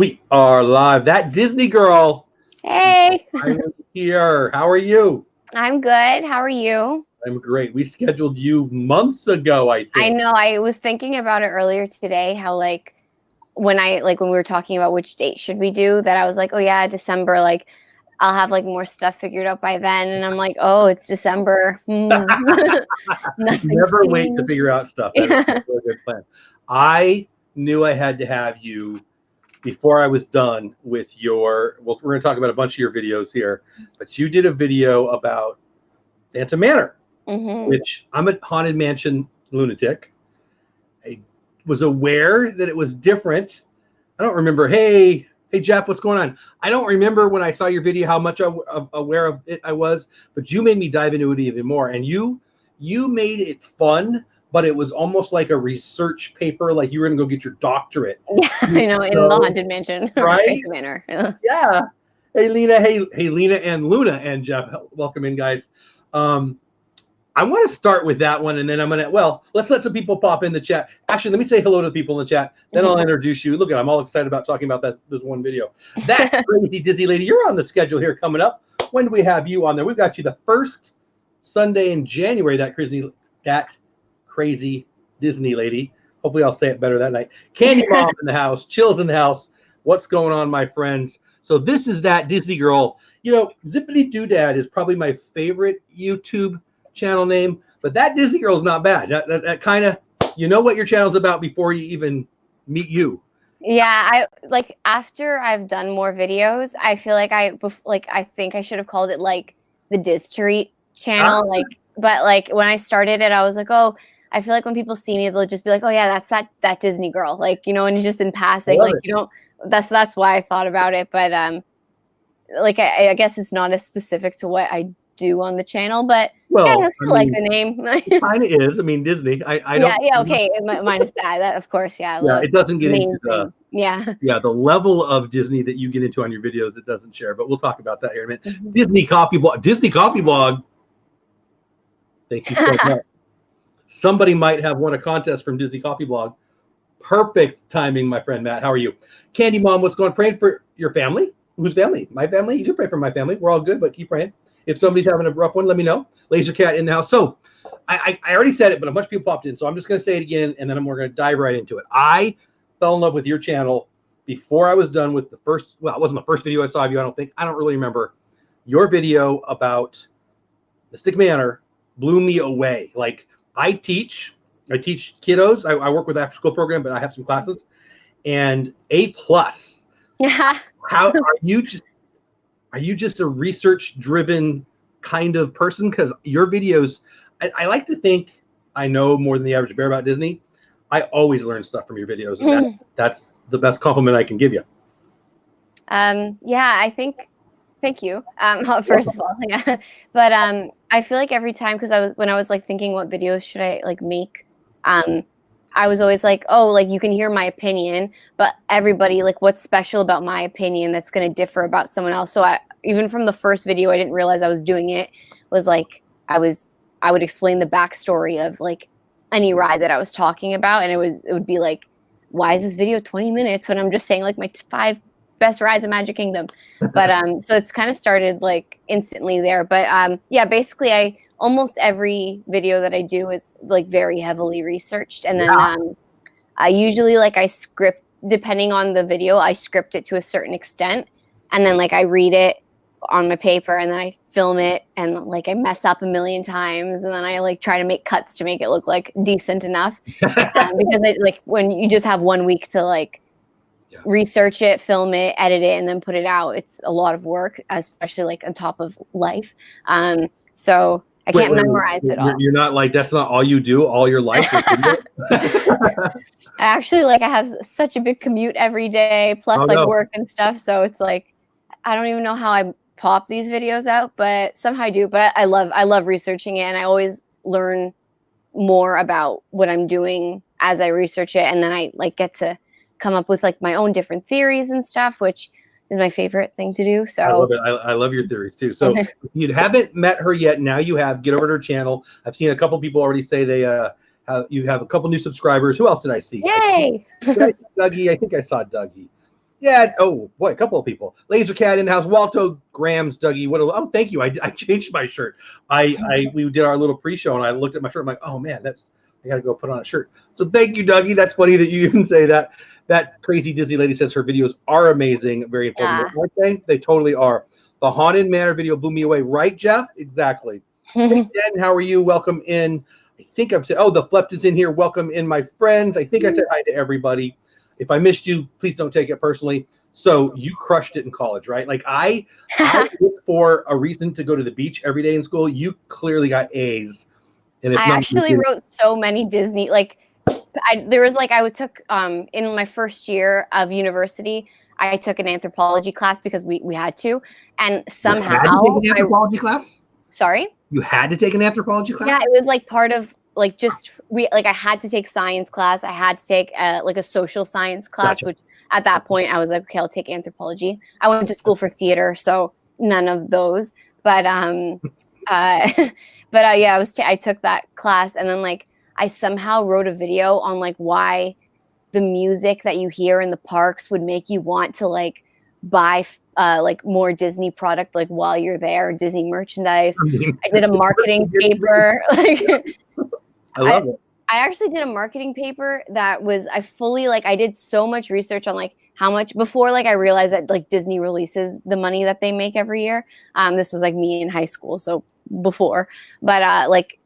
We are live. That Disney girl. Hey. I'm here. How are you? I'm good. How are you? I'm great. We scheduled you months ago, I think. I know. I was thinking about it earlier today, how when we were talking about which date should we do, that I was like, oh yeah, December, I'll have more stuff figured out by then. And I'm like, oh, it's December. Never wait to figure out stuff. That is a really good plan. I knew I had to have you before I was done with your, well, we're going to talk about a bunch of your videos here, but you did a video about Phantom Manor, which I'm a Haunted Mansion lunatic. I was aware that it was different. I don't remember, hey, Jeff, what's going on? I don't remember when I saw your video how much aware of it I was, but you made me dive into it even more. And you made it fun, but it was almost like a research paper, like you were going to go get your doctorate. Yeah, I know, in the Haunted Mansion, right? Manor. Yeah. Hey, Lena. Hey, Lena and Luna and Jeff. Welcome in, guys. I want to start with that one, and then I'm going to, well, let's let some people pop in the chat. Actually, let me say hello to the people in the chat. Then I'll introduce you. Look, I'm all excited about talking about this one video. That crazy Disney lady, you're on the schedule here coming up. When do we have you on there? We've got you the first Sunday in January, that crazy Disney lady. Hopefully I'll say it better that night. Candy Mom in the house. Chills in the house. What's going on, my friends? So this is that Disney girl. You know, Zippity-Doo-Dad is probably my favorite YouTube channel name, but that Disney girl is not bad. That kind of, you know what your channel's about before you even meet you. Yeah, after I've done more videos, I feel like I think I should have called it the DisTube channel. But when I started it, I was like, oh, I feel like when people see me, they'll just be like, oh yeah, that's that Disney girl, and you just in passing, you don't. That's why I thought about it, but I guess it's not as specific to what I do on the channel, but yeah, I still like the name. It kind of is. I mean, Disney. I don't. Yeah. Okay. Minus that, of course. Yeah. Yeah. It doesn't get into the. Yeah. Yeah, the level of Disney that you get into on your videos, it doesn't share. But we'll talk about that here in a minute. Disney Coffee Blog. Thank you so much. Somebody might have won a contest from Disney Coffee Blog. Perfect timing, my friend Matt. How are you? Candy Mom, what's going on? Praying for your family? Whose family? My family? You can pray for my family. We're all good, but keep praying. If somebody's having a rough one, let me know. Laser Cat in the house. So I already said it, but a bunch of people popped in. So I'm just going to say it again, and then we're going to dive right into it. I fell in love with your channel before I was done with the first, well, it wasn't the first video I saw of you, I don't think. I don't really remember. Your video about Mystic Manor blew me away. I teach kiddos. I work with after school program, but I have some classes, and A+. Yeah. How are you just a research driven kind of person? Because your videos, I like to think I know more than the average bear about Disney. I always learn stuff from your videos, and that's the best compliment I can give you. Yeah, thank you. First of all, yeah. But I feel like every time, because when I was thinking what videos should I make, I was always like, oh, you can hear my opinion, but everybody, what's special about my opinion that's going to differ about someone else. So even from the first video, I didn't realize I was doing it, was I would explain the backstory of any ride that I was talking about. And it would be why is this video 20 minutes when I'm just saying my 5 best rides in Magic Kingdom? But so it's kind of started instantly there. But yeah, basically almost every video that I do is very heavily researched, and then I usually I script, depending on the video, I script it to a certain extent, and then I read it on my paper, and then I film it, and I mess up a million times, and then I try to make cuts to make it look decent enough, because when you just have 1 week to research it, film it, edit it, and then put it out, it's a lot of work, especially on top of life. So I can't memorize it all. You're not that's not all you do all your life? Actually, I have such a big commute every day, plus work and stuff. So it's I don't even know how I pop these videos out, but somehow I do. But I love researching it, and I always learn more about what I'm doing as I research it, and then I get to come up with my own different theories and stuff, which is my favorite thing to do. So I love it. I love your theories too. So if you haven't met her yet, now you have. Get over to her channel. I've seen a couple people already say they you have a couple new subscribers. Who else did I see? Yay! Dougie. I think I saw Dougie. Yeah. Oh boy, a couple of people. Laser Cat in the house. Walto, Grams, Dougie. Oh, thank you. I changed my shirt. We did our little pre-show and I looked at my shirt. I'm like, oh man, I got to go put on a shirt. So thank you, Dougie. That's funny that you even say that. That crazy Disney lady says her videos are amazing, very informative. Aren't they? They totally are. The Haunted Manor video blew me away, right, Jeff? Exactly. Hey, Jen, how are you? Welcome in. I think I've said, oh, the Flept is in here. Welcome in, my friends. I think I said hi to everybody. If I missed you, please don't take it personally. So you crushed it in college, right? Like I look for a reason to go to the beach every day in school. You clearly got A's. And I actually wrote so many Disney, like I took in my first year of university, I took an anthropology class because we had to, and somehow you had to take an anthropology class? Sorry? You had to take an anthropology class? Yeah, it was like part of like I had to take science class. I had to take like a social science class, Gotcha. which at that point I was like, okay, I'll take anthropology. I went to school for theater, so none of those. But yeah, I took that class, and then like I somehow wrote a video on like why the music that you hear in the parks would make you want to like buy like more Disney product like while you're there, Disney merchandise. I did a marketing paper. Like I love it. I actually did a marketing paper that was I did so much research on like how much before like I realized that like Disney releases the money that they make every year. This was like me in high school, so before, but like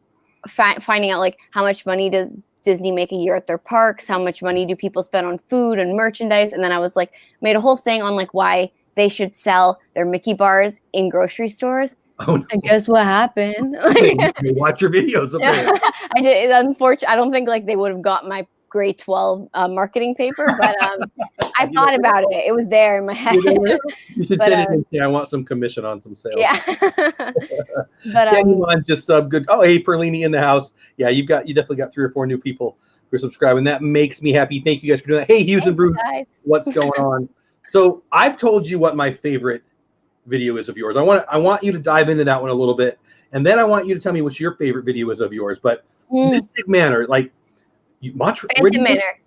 finding out like how much money does Disney make a year at their parks, how much money do people spend on food and merchandise, and then I was like made a whole thing on like why they should sell their Mickey bars in grocery stores. Oh, no. And guess what happened? Watch your videos. Yeah, I did. Unfortunately, I don't think like they would have got my grade 12 marketing paper, but I thought about it. It was there in my head. You should send it and say, I want some commission on some sales. Yeah. But Genuine, just sub good. Oh, hey, Perlini in the house. Yeah, you definitely got 3 or 4 new people who are subscribing. That makes me happy. Thank you guys for doing that. Hey, Hughes and Bruce, what's going on? So I've told you what my favorite video is of yours. I want you to dive into that one a little bit, and then I want you to tell me what your favorite video is of yours. But Mystic Manor, like you watch Phantom Manor.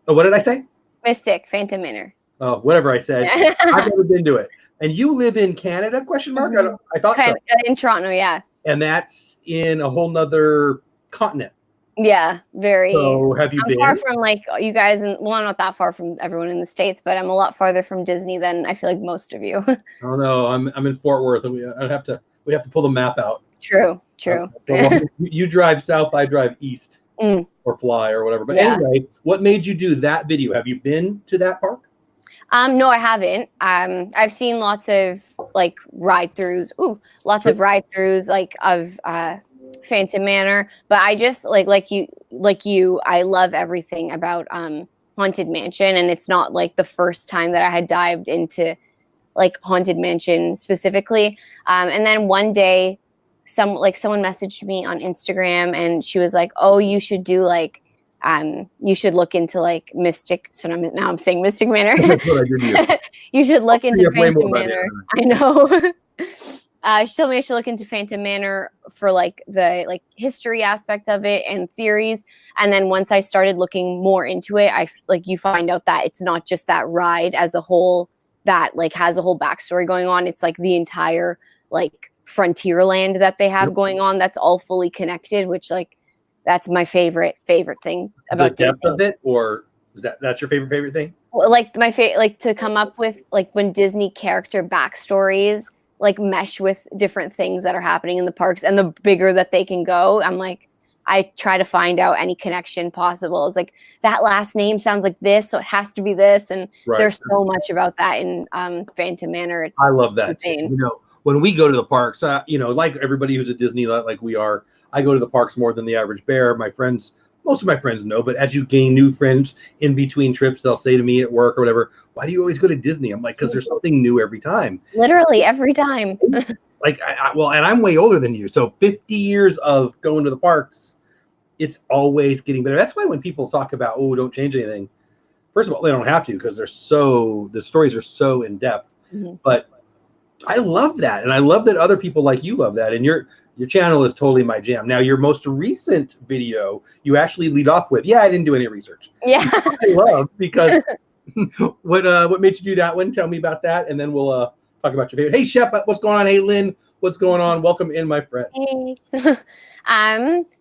Oh, what did I say? Mystic Phantom Manor. Oh, whatever I said. I've never been to it. And you live in Canada? Question mark. I thought so. In Toronto, yeah. And that's in a whole nother continent. Yeah, very. So have you been? I'm far from like you guys, and well, I'm not that far from everyone in the States, but I'm a lot farther from Disney than I feel like most of you. Oh no, I'm in Fort Worth, and we have to pull the map out. True. So you drive south, I drive east, or fly or whatever. But anyway, what made you do that video? Have you been to that park? No, I haven't. I've seen lots of like ride-throughs. Lots of ride-throughs like of Phantom Manor, but I just like you, I love everything about Haunted Mansion, and it's not like the first time that I had dived into like Haunted Mansion specifically. And then one day, someone messaged me on Instagram, and she was like, "Oh, you should do like." You should look into like Mystic. So now I'm saying Mystic Manor. That's what I did to you. You should look into Phantom Manor. I know. She told me I should look into Phantom Manor for like the like history aspect of it and theories. And then once I started looking more into it, you find out that it's not just that ride as a whole that like has a whole backstory going on. It's like the entire like frontier land that they have going on. That's all fully connected, which like. That's my favorite thing about the depth Disney. Of it, or is that's your favorite thing? Well, like my favorite, like to come up with like when Disney character backstories like mesh with different things that are happening in the parks, and the bigger that they can go, I'm like, I try to find out any connection possible. It's like that last name sounds like this, so it has to be this, and there's so much about that in Phantom Manor. I love that. You know, when we go to the parks, you know, like everybody who's a Disney like we are. I go to the parks more than the average bear. Most of my friends know, but as you gain new friends in between trips, they'll say to me at work or whatever, "Why do you always go to Disney?" I'm like, because there's something new every time. Literally every time. Like, and I'm way older than you. So 50 years of going to the parks, it's always getting better. That's why when people talk about, oh, don't change anything. First of all, they don't have to, because the stories are so in depth. Mm-hmm. But I love that. And I love that other people like you love that. And your channel is totally my jam. Now, your most recent video, you actually lead off with, I didn't do any research. Yeah. I love, because What made you do that one? Tell me about that, and then we'll talk about your favorite. Hey, Shep, what's going on? Hey, Lynn, what's going on? Welcome in, my friend. Hey.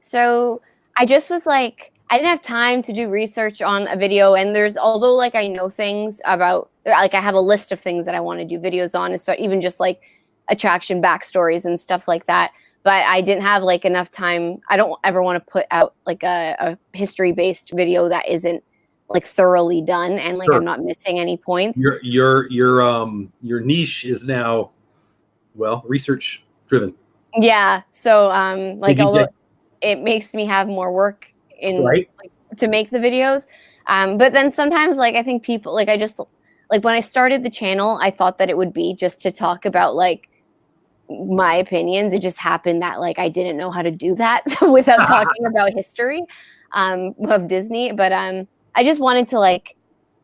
So I just was like, I didn't have time to do research on a video, and although like I know things about, like I have a list of things that I want to do videos on, even just like attraction backstories and stuff like that. But I didn't have like enough time. I don't ever want to put out like a history-based video that isn't like thoroughly done, and like I'm not missing any points. Your niche is now, well, research driven. Yeah. So like although it makes me have more work like, to make the videos, but then sometimes like I think people like when I started the channel, I thought that it would be just to talk about like my opinions. It just happened that like I didn't know how to do that without talking about history of Disney. But I just wanted to like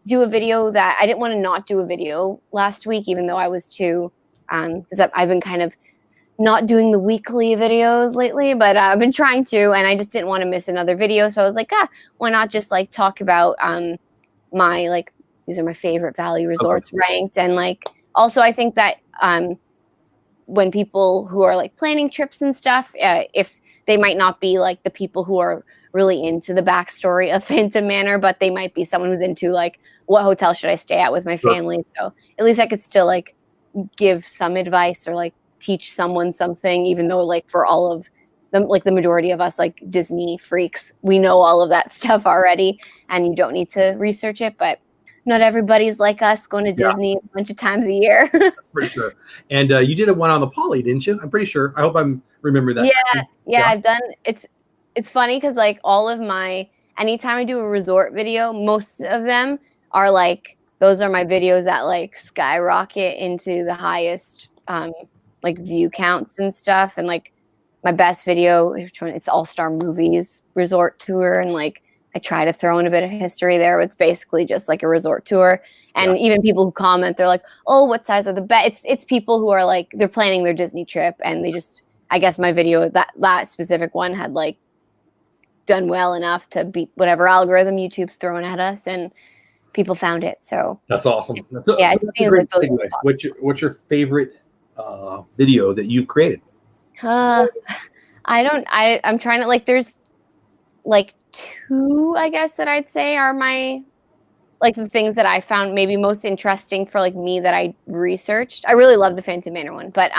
do a video that I didn't want to not do a video last week, even though I was too because I've been kind of not doing the weekly videos lately, but I've been trying to, and I just didn't want to miss another video. So I was like, why not just like talk about my like, these are my favorite value resorts ranked. And like, also I think that when people who are like planning trips and stuff, if they might not be like the people who are really into the backstory of Phantom Manor, but they might be someone who's into like, what hotel should I stay at with my family? So at least I could still like give some advice or like teach someone something, even though like for all of them, like the majority of us like Disney freaks, we know all of that stuff already and you don't need to research it. But not everybody's like us going to Disney a bunch of times a year. For sure. And you did one on the Poly, didn't you? I'm pretty sure. I hope I'm remembering that. Yeah, I've done it's funny because like all of anytime I do a resort video, most of them are like, those are my videos that like skyrocket into the highest like view counts and stuff. And like my best video, it's All-Star Movies resort tour, and like I try to throw in a bit of history there, but it's basically just like a resort tour. And even people who comment, they're like, oh, what size are the bed? It's people who are like, they're planning their Disney trip, and they just, I guess my video, that specific one had like done well enough to beat whatever algorithm YouTube's throwing at us, and people found it. So that's awesome. It seems like those. What's your favorite video that you created? I'm trying to like, there's like two, I guess, that I'd say are my, like the things that I found maybe most interesting for like me that I researched. I really love the Phantom Manor one, but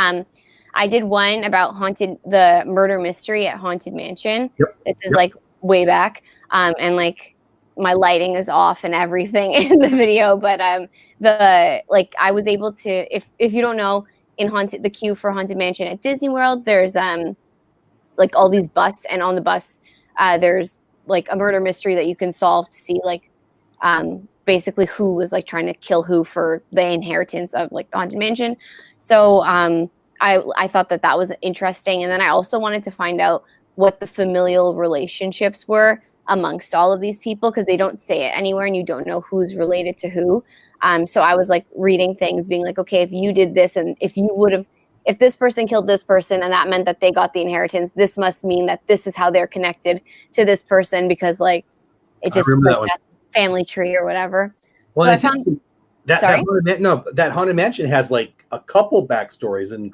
I did one about the murder mystery at Haunted Mansion. This is like way back, and like my lighting is off and everything in the video, but I was able to, if you don't know, in the queue for Haunted Mansion at Disney World, there's like all these bus, and on the bus there's like a murder mystery that you can solve to see like basically who was like trying to kill who for the inheritance of like the Haunted Mansion. So I thought that was interesting, and then I also wanted to find out what the familial relationships were amongst all of these people, because they don't say it anywhere and you don't know who's related to who. So I was like reading things being like, okay, if you did this, and if this person killed this person and that meant that they got the inheritance, this must mean that this is how they're connected to this person, because like it just like that family tree or whatever. Well, so I found that Haunted Mansion has like a couple backstories, and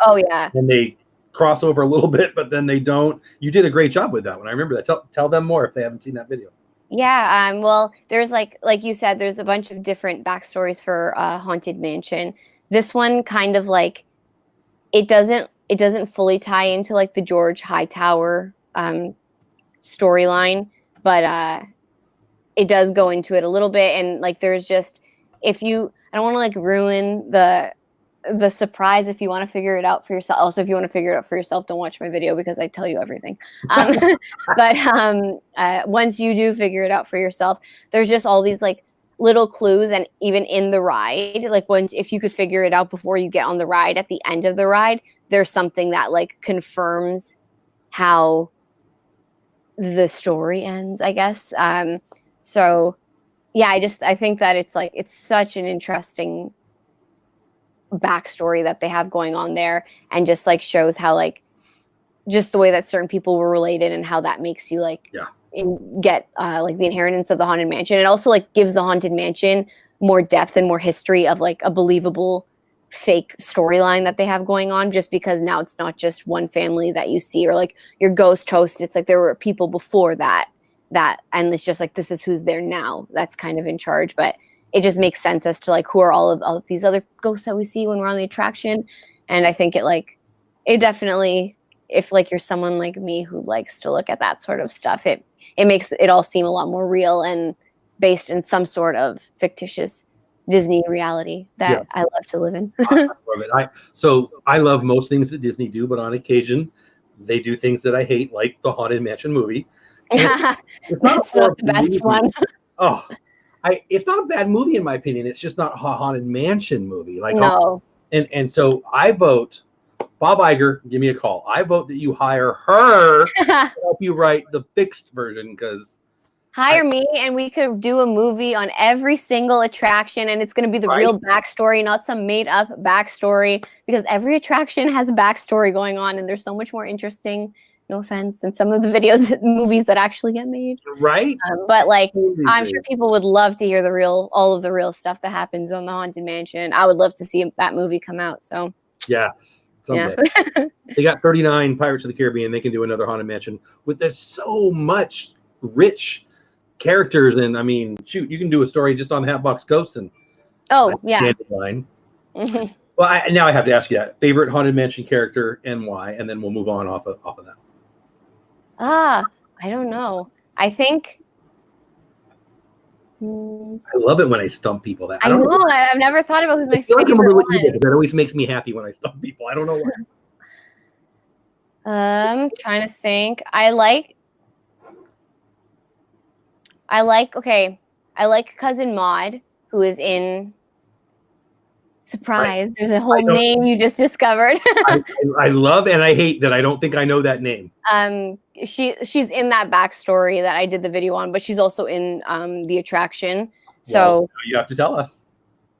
and they cross over a little bit, but then they don't. You did a great job with that one. I remember that. Tell them more if they haven't seen that video. Yeah, well, there's like you said, there's a bunch of different backstories for Haunted Mansion. This one kind of like it doesn't fully tie into like the George Hightower storyline, but it does go into it a little bit. And like there's just, I don't want to like ruin the surprise if you want to figure it out for yourself. Also, if you want to figure it out for yourself, don't watch my video because I tell you everything. But once you do figure it out for yourself, there's just all these like little clues, and even in the ride, like if you could figure it out before you get on the ride, at the end of the ride, there's something that like confirms how the story ends, I guess. So yeah, I think that it's such an interesting backstory that they have going on there, and just like shows how like just the way that certain people were related and how that makes you like get like the inheritance of the Haunted Mansion. It also like gives the Haunted Mansion more depth and more history of like a believable fake storyline that they have going on, just because now it's not just one family that you see or like your ghost host. It's like there were people before that and it's just like this is who's there now that's kind of in charge. But it just makes sense as to like who are all of these other ghosts that we see when we're on the attraction. And I think it definitely, if like you're someone like me who likes to look at that sort of stuff, it makes it all seem a lot more real and based in some sort of fictitious Disney reality that I love to live in. I love it. So I love most things that Disney do, but on occasion they do things that I hate, like the Haunted Mansion movie. It's not the best movie. one. It's not a bad movie in my opinion. It's just not a Haunted Mansion movie. Like no. And so I vote, Bob Iger, give me a call. I vote that you hire her to help you write the fixed version, because hire me and we could do a movie on every single attraction, and it's going to be the real backstory, not some made up backstory, because every attraction has a backstory going on and they're so much more interesting, no offense, than some of the movies that actually get made. Right. But like, I'm sure people would love to hear all of the real stuff that happens on the Haunted Mansion. I would love to see that movie come out. So yes. Someday. They got 39 Pirates of the Caribbean. They can do another Haunted Mansion there's so much rich characters, and I mean, shoot, you can do a story just on the Hatbox Ghosts and Dandelion. Well, now I have to ask you that favorite Haunted Mansion character and why, and then we'll move on off of that. I don't know. I think I love it when I stump people. I know. I've never thought about who's my favorite one. That always makes me happy when I stump people. I don't know why. Trying to think. I like Cousin Maud, who is in Surprise. There's a whole name you just discovered. I love and I hate that I don't think I know that name. She's in that backstory that I did the video on, but she's also in the attraction. So you have to tell us.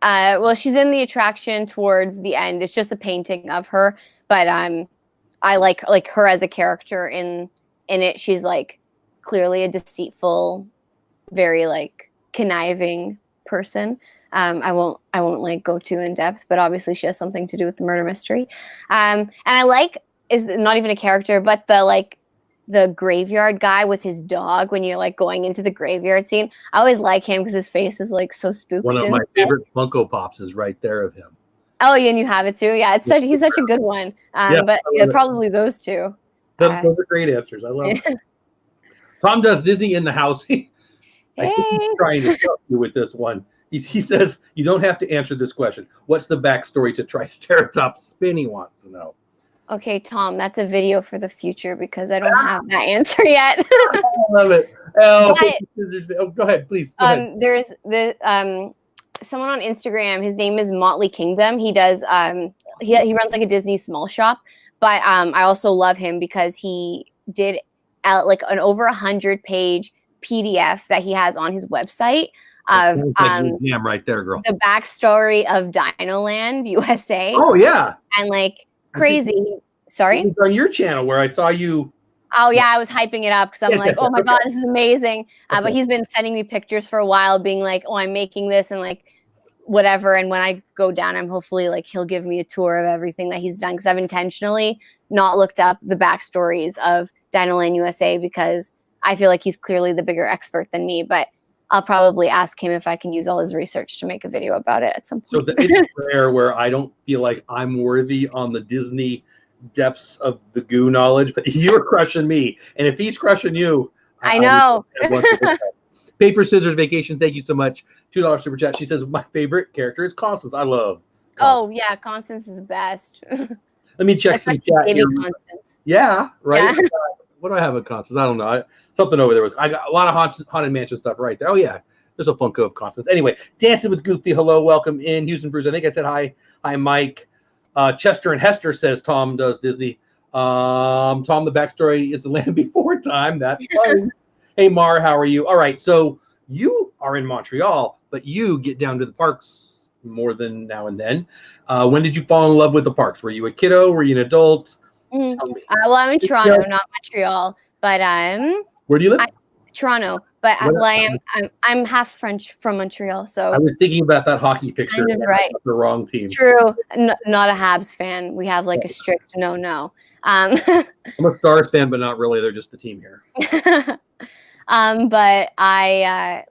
Well, she's in the attraction towards the end. It's just a painting of her, but I like her as a character in it. She's like clearly a deceitful, very like conniving person. I won't like go too in depth, but obviously she has something to do with the murder mystery. And I like, is not even a character, but the graveyard guy with his dog when you're like going into the graveyard scene. I always like him because his face is like so spooked. One of my favorite Funko Pops is right there of him. Oh, yeah, and you have it too. Yeah, he's such a good one. But probably those two. Those are great answers. I love it. Tom does Disney in the house. I think he's trying to help you with this one. He says, you don't have to answer this question. What's the backstory to Triceratops spin? He wants to know. Okay, Tom, that's a video for the future because I don't have that answer yet. I love it. Go ahead, please. Go ahead. There's someone on Instagram. His name is Motley Kingdom. He does he runs like a Disney small shop, but I also love him because he did like an over 100-page PDF that he has on his website of right there, girl. The backstory of Dinoland USA. Oh yeah, and like crazy. Sorry, it's on your channel where I saw you. Oh yeah, I was hyping it up because I'm like, oh my god, this is amazing. But he's been sending me pictures for a while, being like, oh, I'm making this and like whatever. And when I go down, I'm hopefully like he'll give me a tour of everything that he's done because I've intentionally not looked up the backstories of Dinoland USA because I feel like he's clearly the bigger expert than me. But I'll probably ask him if I can use all his research to make a video about it at some point. So it's rare where I don't feel like I'm worthy on the Disney depths of the goo knowledge, but you're crushing me. And if he's crushing you, I know. Paper, Scissors, Vacation, thank you so much. $2 super chat. She says, my favorite character is Constance. I love Constance. Oh, yeah. Constance is the best. Let me check some chat baby here. Constance. Yeah, right? Yeah. What do I have with Constance? I don't know. Something over there. I got a lot of Haunted Mansion stuff right there. Oh, yeah. There's a Funko of Constance. Anyway, Dancing with Goofy. Hello. Welcome in. Houston Bruce. I think I said hi. Hi, Mike. Chester and Hester says Tom does Disney. Tom, the backstory is the Land Before Time. That's fun. Hey, Mar, how are you? All right. So you are in Montreal, but you get down to the parks more than now and then. When did you fall in love with the parks? Were you a kiddo? Were you an adult? Well, I'm in Toronto, not Montreal, but where do you live? Toronto, but But I'm half French from Montreal, so I was thinking about that hockey picture. Kind of right. The wrong team. True. Not a Habs fan. We have like a strict no. I'm a Stars fan, but not really. They're just the team here. But I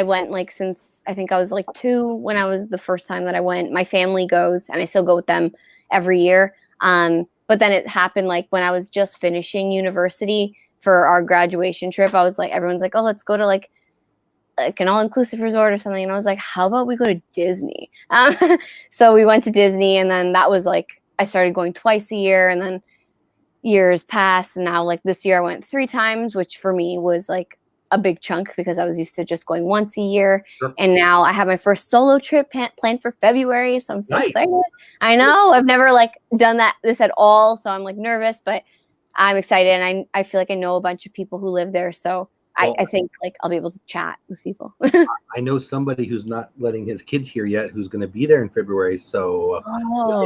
went like since I think I was like 2 when I was the first time that I went. My family goes, and I still go with them every year. But then it happened like when I was just finishing university for our graduation trip. I was like, everyone's like, oh, let's go to like an all-inclusive resort or something. And I was like, how about we go to Disney? So we went to Disney, and then that was like, I started going twice a year, and then years passed. And now like this year I went 3 times, which for me was like a big chunk because I was used to just going once a year. Sure. And now I have my first solo trip planned for February. So I'm so excited. I know I've never like done this at all. So I'm like nervous, but I'm excited. And I feel like I know a bunch of people who live there. So I think like I'll be able to chat with people. I know somebody who's not letting his kids here yet, who's going to be there in February. So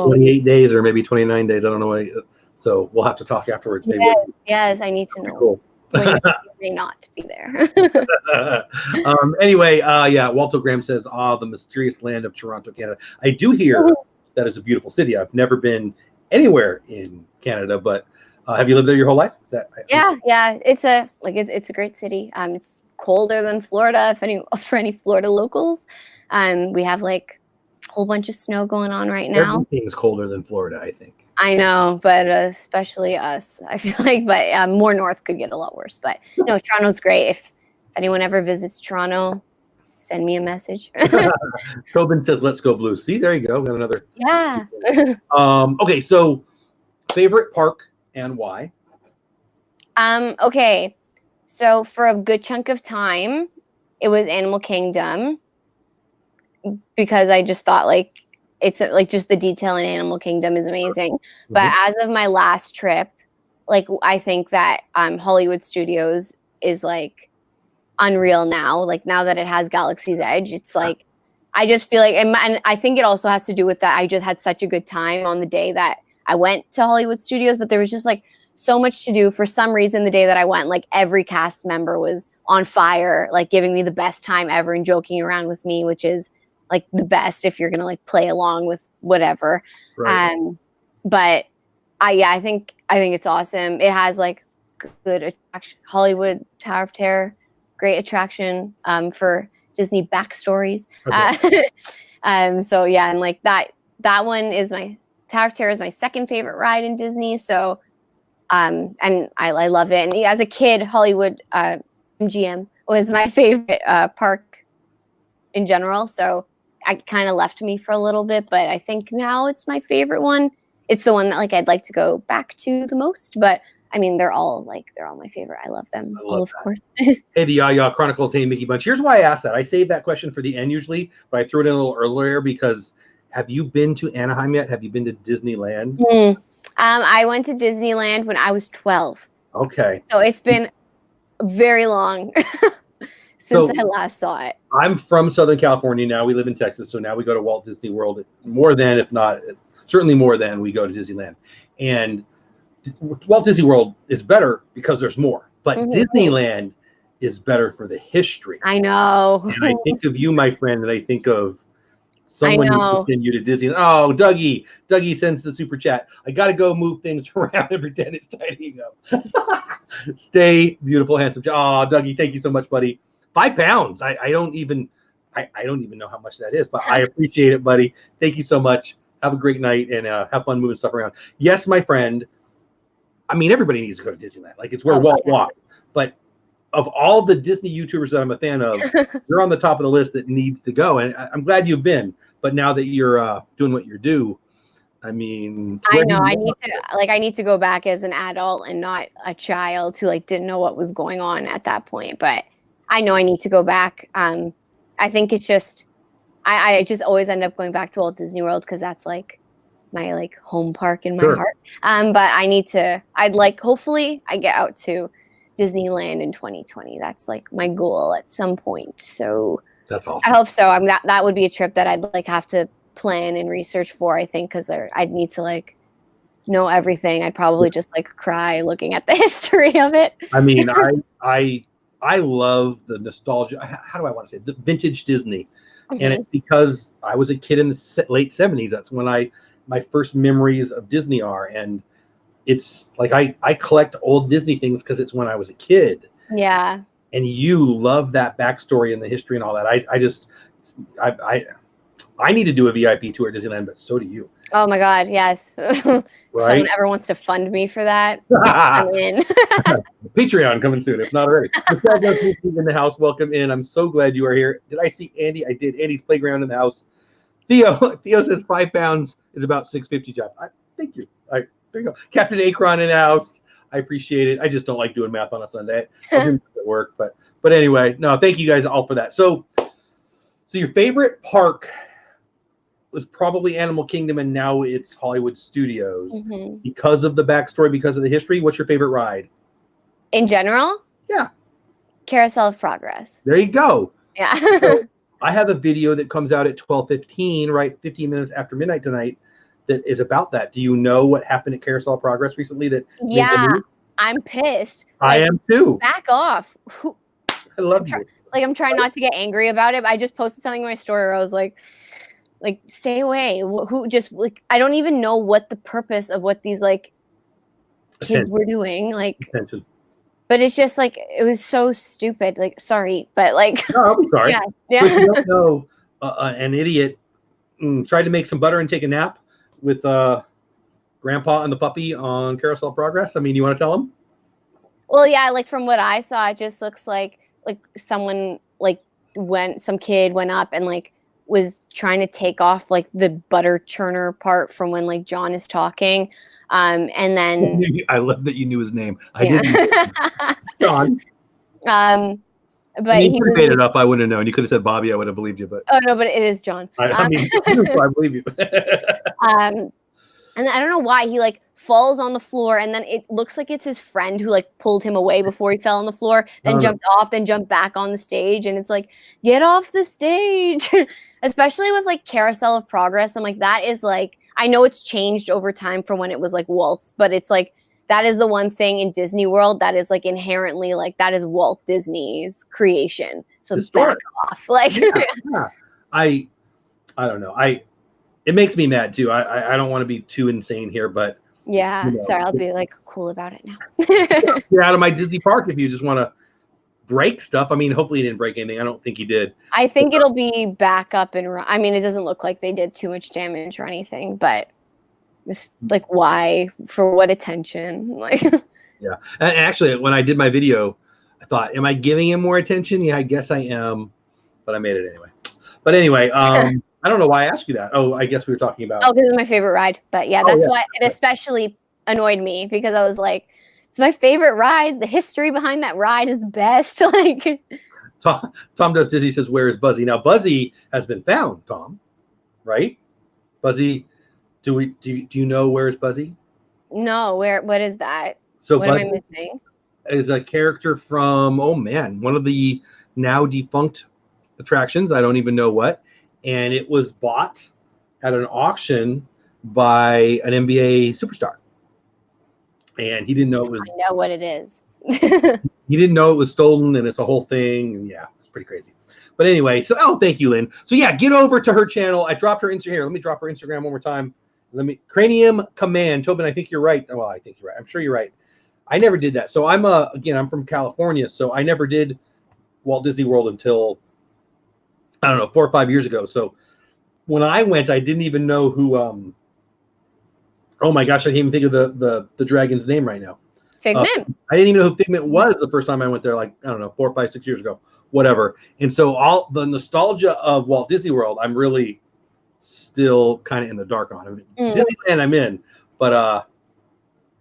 28 days or maybe 29 days. I don't know. So we'll have to talk afterwards. Maybe. Yes, I need to know. Cool. When you may not be there. Anyway, Walter Graham says, the mysterious land of Toronto, Canada. I do hear that is a beautiful city. I've never been anywhere in Canada, but have you lived there your whole life? Is that, yeah. It's a great city. It's colder than Florida. For any Florida locals, we have like a whole bunch of snow going on right now. Everything's colder than Florida, I think. I know, but especially us, I feel like. But more north could get a lot worse. But no, Toronto's great. If anyone ever visits Toronto, send me a message. Tobin says, "Let's go Blues." See, there you go. Got another. Yeah. Okay, so favorite park and why? Okay, so for a good chunk of time, it was Animal Kingdom because I just thought like. It's like just the detail in Animal Kingdom is amazing. Mm-hmm. But as of my last trip, like I think that Hollywood Studios is like unreal now. Like now that it has Galaxy's Edge, it's like I just feel like, and I think it also has to do with that. I just had such a good time on the day that I went to Hollywood Studios, but there was just like so much to do. For some reason, the day that I went, like every cast member was on fire, like giving me the best time ever and joking around with me, which is like the best if you're gonna like play along with whatever. Right. But I think it's awesome. It has like good attraction. Hollywood Tower of Terror, great attraction for Disney backstories. Okay. So yeah, and like that one is my Tower of Terror is my second favorite ride in Disney. So and I love it. And as a kid, Hollywood MGM was my favorite park in general. So I kind of left me for a little bit, but I think now it's my favorite one. It's the one that like I'd like to go back to the most, but I mean they're all my favorite. I love them all, of course. Hey, the Yaya Chronicles. Hey, Mickey Bunch. Here's why I asked that. I save that question for the end usually, but I threw it in a little earlier because have you been to Anaheim yet? Have you been to Disneyland? I went to Disneyland when I was 12. Okay. So it's been very long. Since I last saw it. I'm from Southern California now. We live in Texas, so now we go to Walt Disney World more than, if not, certainly more than we go to Disneyland. And Walt Disney World is better because there's more, but Disneyland is better for the history. I know. And I think of you, my friend, and I think of someone who sent you to Disneyland. Oh, Dougie sends the super chat. I got to go move things around and pretend it's tidying up. Stay beautiful, handsome. Oh, Dougie, thank you so much, buddy. 5 pounds. I don't even know how much that is, but I appreciate it, buddy. Thank you so much. Have a great night and have fun moving stuff around. Yes, my friend. I mean, everybody needs to go to Disneyland. Like it's where Walt walked. But of all the Disney YouTubers that I'm a fan of, you're on the top of the list that needs to go. And I'm glad you've been. But now that you're doing what you do, I mean, I know I need to go back as an adult and not a child who like didn't know what was going on at that point. But I know I need to go back. I think it's just, I just always end up going back to Walt Disney World because that's like my like home park in my heart. But hopefully I get out to Disneyland in 2020. That's like my goal at some point. So that's awesome. I hope so. That would be a trip that I'd like have to plan and research for, I think, because I'd need to like know everything. I'd probably just like cry looking at the history of it. I mean, I I love the nostalgia. How do I want to say it? The vintage Disney, and Mhm. it's because I was a kid in the late '70s. That's when my first memories of Disney are, and it's like I collect old Disney things because it's when I was a kid. Yeah. And you love that backstory and the history and all that. I need to do a VIP tour at Disneyland, but so do you. Oh my God, yes. If someone Right? ever wants to fund me for that, I'm in. Patreon coming soon, if not already. Michelle does in the house. Welcome in. I'm so glad you are here. Did I see Andy? I did. Andy's playground in the house. Theo says 5 pounds is about 650. Jeff, thank you. There you go. Captain Akron in the house. I appreciate it. I just don't like doing math on a Sunday. I'll do math at work, but anyway, no, thank you guys all for that. So your favorite park was probably Animal Kingdom, and now it's Hollywood Studios because of the backstory, because of the history. What's your favorite ride? In general? Yeah. Carousel of Progress. There you go. Yeah. So I have a video that comes out at 12:15, right, 15 minutes after midnight tonight, that is about that. Do you know what happened at Carousel of Progress recently? Yeah, I'm pissed. I am too. Back off. I love you. I'm trying not to get angry about it, but I just posted something in my story where I was like, stay away. Who just I don't even know what the purpose of what these kids were doing. Attention. But it's just it was so stupid. Sorry, but no, I'll be sorry. Yeah. But you don't know an idiot tried to make some butter and take a nap with Grandpa and the puppy on Carousel of Progress. I mean, you want to tell him? Well, yeah, from what I saw, it just looks like someone some kid went up and was trying to take off the butter churner part from when John is talking. And then I love that you knew his name. I didn't. John. But he made it up. I wouldn't have known. You could have said Bobby. I would have believed you. But oh no, but it is John. I mean, I believe you. And I don't know why he falls on the floor, and then it looks like it's his friend who pulled him away before he fell on the floor, then jumped off, then jumped back on the stage, and it's get off the stage. Especially with Carousel of Progress. I'm that is I know it's changed over time from when it was Waltz, but it's that is the one thing in Disney World that is inherently that is Walt Disney's creation. So back off. Yeah. I don't know. It makes me mad too. I don't want to be too insane here, but yeah, sorry, I'll be cool about it now. Get out of my Disney park if you just want to break stuff. I mean, hopefully he didn't break anything. I don't think he did. I think it'll be back up and I mean, it doesn't look like they did too much damage or anything, but just why? For what attention? Yeah. And actually, when I did my video, I thought, am I giving him more attention? Yeah, I guess I am, but I made it anyway. But anyway, I don't know why I asked you that. Oh, I guess we were talking about. Oh, this is my favorite ride. But yeah, that's why it especially annoyed me, because I was it's my favorite ride. The history behind that ride is the best. Tom Does Disney says, where is Buzzy? Now, Buzzy has been found, Tom, right? Buzzy, do you know where's Buzzy? No, what is that? So what Buzzy am I missing? Is a character from, one of the now defunct attractions. I don't even know what. And it was bought at an auction by an NBA superstar. And he didn't know it was. I know what it is. He didn't know it was stolen, and it's a whole thing. And yeah, it's pretty crazy. But anyway, so thank you, Lynn. So yeah, get over to her channel. I dropped her Instagram here. Let me drop her Instagram one more time. Cranium Command. Tobin, I think you're right. Well, I think you're right. I'm sure you're right. I never did that. So I'm from California, so I never did Walt Disney World until, I don't know, 4 or 5 years ago. So when I went, I didn't even know who. Oh my gosh, I can't even think of the dragon's name right now. Figment. I didn't even know who Figment was the first time I went there. I don't know, 4, 5, 6 years ago, whatever. And so all the nostalgia of Walt Disney World, I'm really still kind of in the dark on. I mean, Disneyland, I'm in, but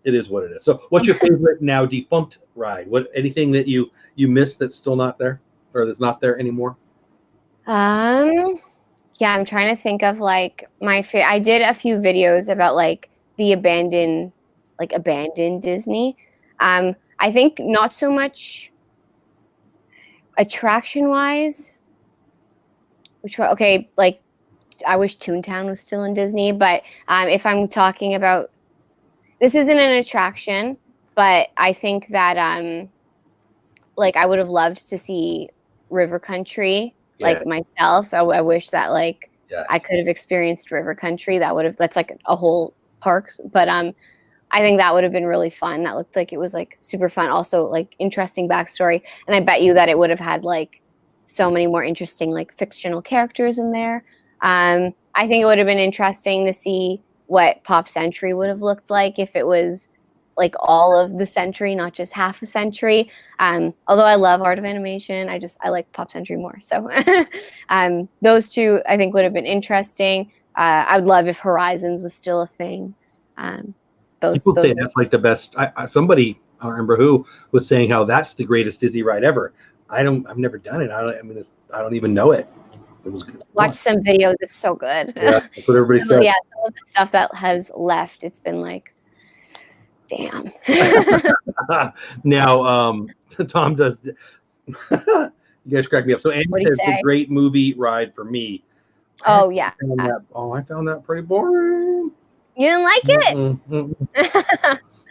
it is what it is. So, what's your favorite now defunct ride? Anything that you missed that's still not there, or that's not there anymore? Yeah, I'm trying to think of my favorite. I did a few videos about the abandoned Disney. I think not so much attraction wise. I wish Toontown was still in Disney, but if I'm talking about, this isn't an attraction, but I think that like I would have loved to see river country, like Yeah. myself. I wish that like Yes. I could have experienced river country. That's like a whole parks. But I think that would have been really fun. That looked like it was like super fun. Also like interesting backstory. And I bet you that it would have had like so many more interesting like fictional characters in there. I think it would have been interesting to see what Pop Century would have looked like if it was like all of the century, not just half a century. Although I love Art of Animation, I like Pop Century more. So those two I think would have been interesting. I would love if Horizons was still a thing. People say that's like the best. Somebody, I don't remember who, was saying how that's the greatest Disney ride ever. I've never done it. I don't even know it. It was good. Watch some videos. It's so good. Yeah, that's what everybody said. Yeah, some of the stuff that has left, it's been like, damn. Now, Tom does. You guys crack me up. So Andy says a great movie ride for me. Oh yeah. I found that pretty boring. You didn't like it?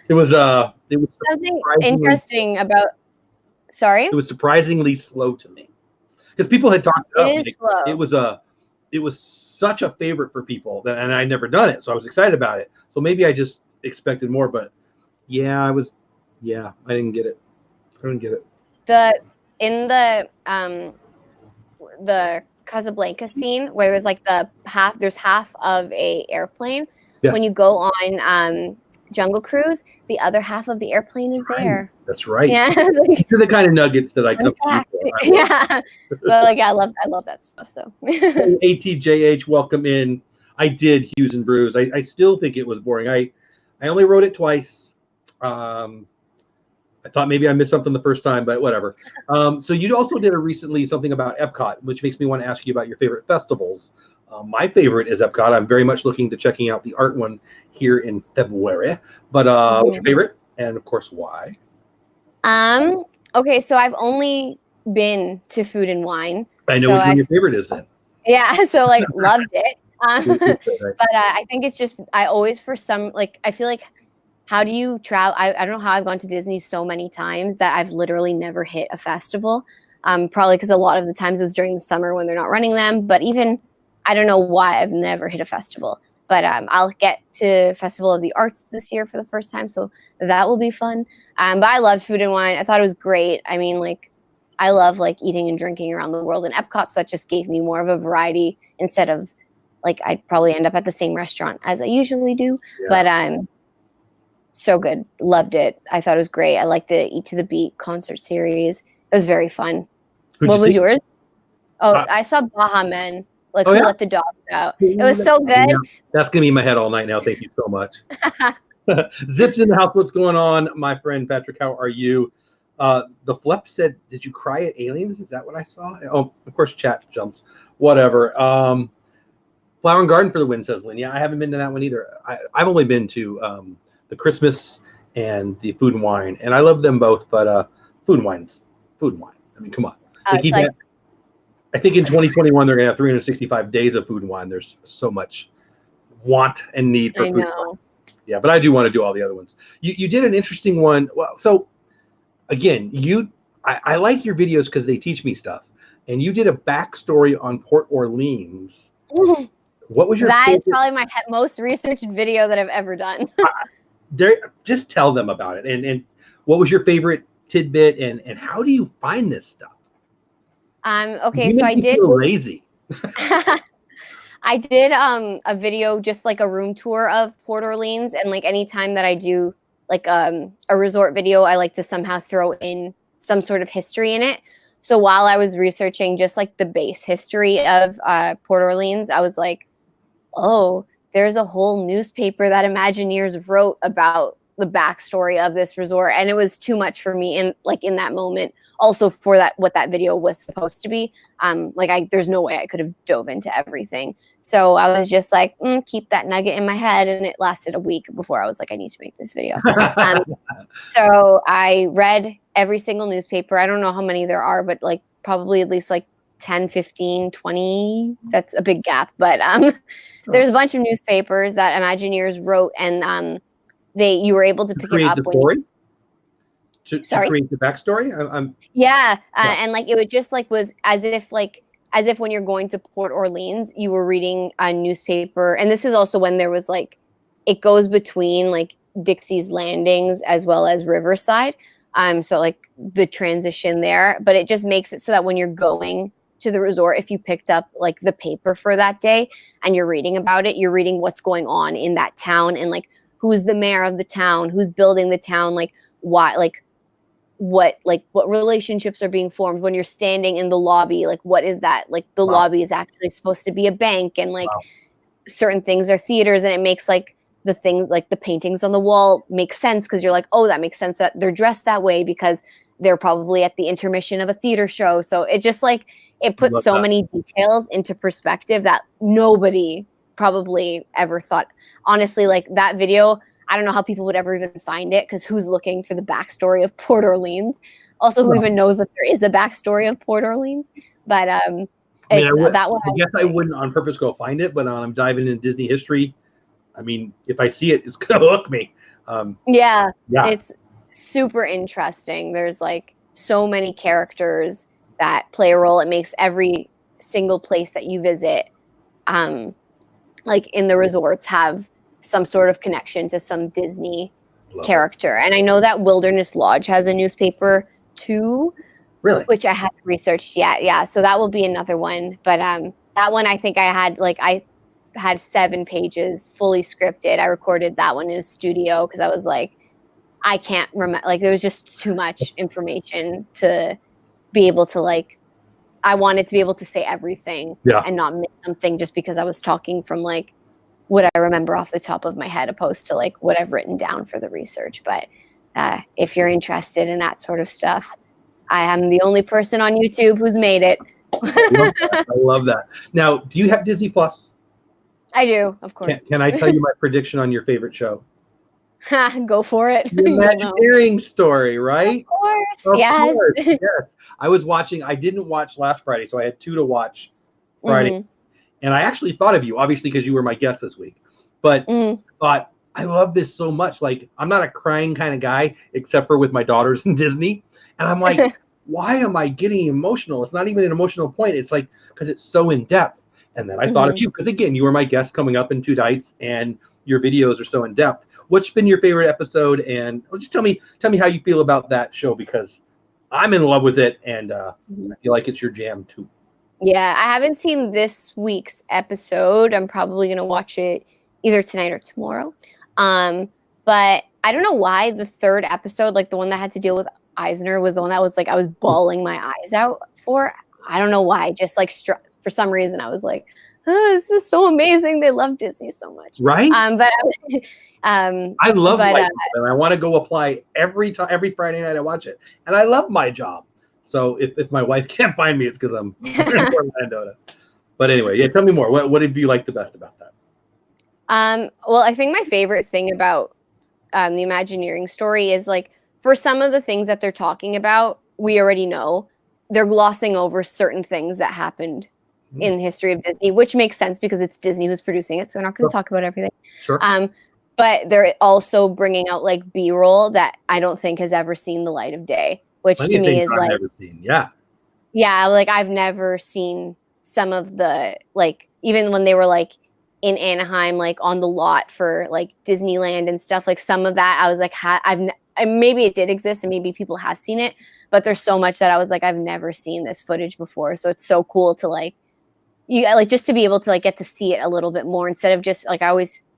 It was something interesting about. Sorry. It was surprisingly slow to me because people had talked about it. It is slow. It was such a favorite for people, and I'd never done it, so I was excited about it. So maybe I just expected more, but yeah, I didn't get it. I didn't get it. In the Casablanca scene where there's like there's half of a airplane. Yes. When you go on Jungle Cruise, the other half of the airplane is there. That's right. Yeah. These are the kind of nuggets that I come for. Yeah. But like I love that stuff. So ATJH, welcome in. I did Hughes and Brews. I still think it was boring. I only wrote it twice. I thought maybe I missed something the first time, but whatever. So you also did recently something about Epcot, which makes me want to ask you about your favorite festivals. My favorite is Epcot. I'm very much looking to checking out the art one here in February. But what's your favorite? And of course, why? Okay, so I've only been to Food and Wine. I know which one your favorite is then. Yeah, so like loved it. But I think it's just I always for some like I feel like how do you travel? I don't know how I've gone to Disney so many times that I've literally never hit a festival. Probably because a lot of the times it was during the summer when they're not running them. But even I don't know why I've never hit a festival. But I'll get to Festival of the Arts this year for the first time, so that will be fun. But I loved Food and Wine. I thought it was great. I mean, like, I love like eating and drinking around the world, and Epcot so that just gave me more of a variety instead of like I'd probably end up at the same restaurant as I usually do. Yeah. But so good, loved it. I thought it was great. I liked the Eat to the Beat concert series. It was very fun. What was yours? Oh, I saw Baha Men. Like Who Let the Dogs Out. It was so good. Yeah. That's gonna be in my head all night now. Thank you so much. Zips in the house. What's going on, my friend Patrick? How are you? The Flep said, "Did you cry at Aliens?" Is that what I saw? Oh, of course, chat jumps. Whatever. Flower and Garden for the win, says Lynn. Yeah, I haven't been to that one either. I've only been to the Christmas and the Food and Wine, and I love them both. But Food and Wine. I mean, come on. I think in 2021 they're gonna have 365 days of Food and Wine. There's so much want and need for food and wine. Yeah, but I do want to do all the other ones. You did an interesting one. Well, so again, I like your videos because they teach me stuff. And you did a backstory on Port Orleans. Mm-hmm. What was your favorite? Is probably my most researched video that I've ever done. Just tell them about it. And what was your favorite tidbit? And how do you find this stuff? Okay, so I did lazy. I did a video, just like a room tour of Port Orleans, and like anytime that I do like a resort video, I like to somehow throw in some sort of history in it. So while I was researching just like the base history of Port Orleans, I was like, oh, there's a whole newspaper that Imagineers wrote about the backstory of this resort, and it was too much for me in that moment. Also for what that video was supposed to be, there's no way I could have dove into everything. So I was just like, keep that nugget in my head, and it lasted a week before I was like, I need to make this video. So I read every single newspaper. I don't know how many there are, but like probably at least like 10, 15, 20. That's a big gap, but there's a bunch of newspapers that Imagineers wrote, and you were able to pick it up to Sorry? create the backstory. Yeah, Yeah. and like it would just like was as if when you're going to Port Orleans, you were reading a newspaper, and this is also when there was like it goes between like Dixie's Landings as well as Riverside. So like the transition there, but it just makes it so that when you're going to the resort, if you picked up like the paper for that day and you're reading about it, you're reading what's going on in that town and like who's the mayor of the town, who's building the town, like why, like what relationships are being formed when you're standing in the lobby, like what is that, like the Wow. lobby is actually supposed to be a bank, and like Wow. certain things are theaters, and it makes like the things like the paintings on the wall make sense because you're like, oh, that makes sense that they're dressed that way because they're probably at the intermission of a theater show. So it just like it puts Love so that. many details into perspective that nobody probably ever thought. Honestly, like that video, I don't know how people would ever even find it because who's looking for the backstory of Port Orleans? Also, who even knows that there is a backstory of Port Orleans? But I mean, that one. I guess I wouldn't on purpose go find it, but I'm diving into Disney history. I mean, if I see it, it's gonna hook me. Yeah, Yeah. it's super interesting. There's like so many characters that play a role. It makes every single place that you visit, like in the resorts, have some sort of connection to some Disney Love character. And I know that Wilderness Lodge has a newspaper too, Really? which I haven't researched yet. Yeah, so that will be another one. But that one I think I had 7 pages fully scripted. I recorded that one in a studio because I was like, I can't remember. Like there was just too much information to be able to like. I wanted to be able to say everything and not miss something just because I was talking from like what I remember off the top of my head, opposed to like what I've written down for the research. But if you're interested in that sort of stuff, I am the only person on YouTube who's made it. I love that. Now, do you have Disney Plus? I do, of course. Can I tell you my prediction on your favorite show? Go for it. The Imagineering story, right? Of course, Of yes. course, yes. I was watching. I didn't watch last Friday, so I had 2 to watch Friday. Mm-hmm. And I actually thought of you, obviously, because you were my guest this week. But thought, I love this so much. Like, I'm not a crying kind of guy, except for with my daughters in Disney. And I'm like, why am I getting emotional? It's not even an emotional point. It's like, because it's so in depth. And then I thought of you, because again, you were my guest coming up in 2 nights, and your videos are so in depth. What's been your favorite episode? And just tell me how you feel about that show, because I'm in love with it, and I feel like it's your jam too. Yeah, I haven't seen this week's episode. I'm probably gonna watch it either tonight or tomorrow. But I don't know why the 3rd episode, like the one that had to deal with Eisner, was the one that was like I was bawling my eyes out for. I don't know why. Just like for some reason, I was like, oh, this is so amazing. They love Disney so much, right? But I love my job, and I want to go apply every Friday night I watch it, and I love my job. So if my wife can't find me, it's because I'm in Orlando. But anyway, yeah, tell me more. What have you liked the best about that? Well, I think my favorite thing about the Imagineering story is like for some of the things that they're talking about, we already know. They're glossing over certain things that happened in the history of Disney, which makes sense because it's Disney who's producing it. So they're not going to talk about everything. Sure. But they're also bringing out like B-roll that I don't think has ever seen the light of day, which to me is like, never seen. Yeah, like I've never seen some of the, like, even when they were like in Anaheim, like on the lot for like Disneyland and stuff, like some of that I was like, maybe it did exist and maybe people have seen it, but there's so much that I was like, I've never seen this footage before. So it's so cool to like, you like just to be able to like get to see it a little bit more instead of just like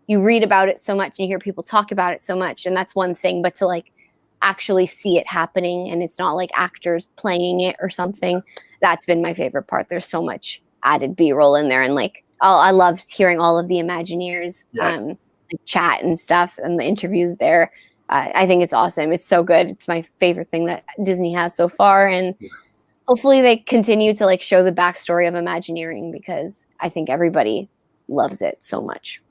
you read about it so much and you hear people talk about it so much, and that's one thing, but to like actually see it happening and it's not like actors playing it or something, that's been my favorite part. There's so much added B-roll in there, and like I loved hearing all of the Imagineers like chat and stuff and the interviews there. I think it's awesome. It's so good. It's my favorite thing that Disney has so far, and hopefully they continue to like show the backstory of Imagineering because I think everybody loves it so much.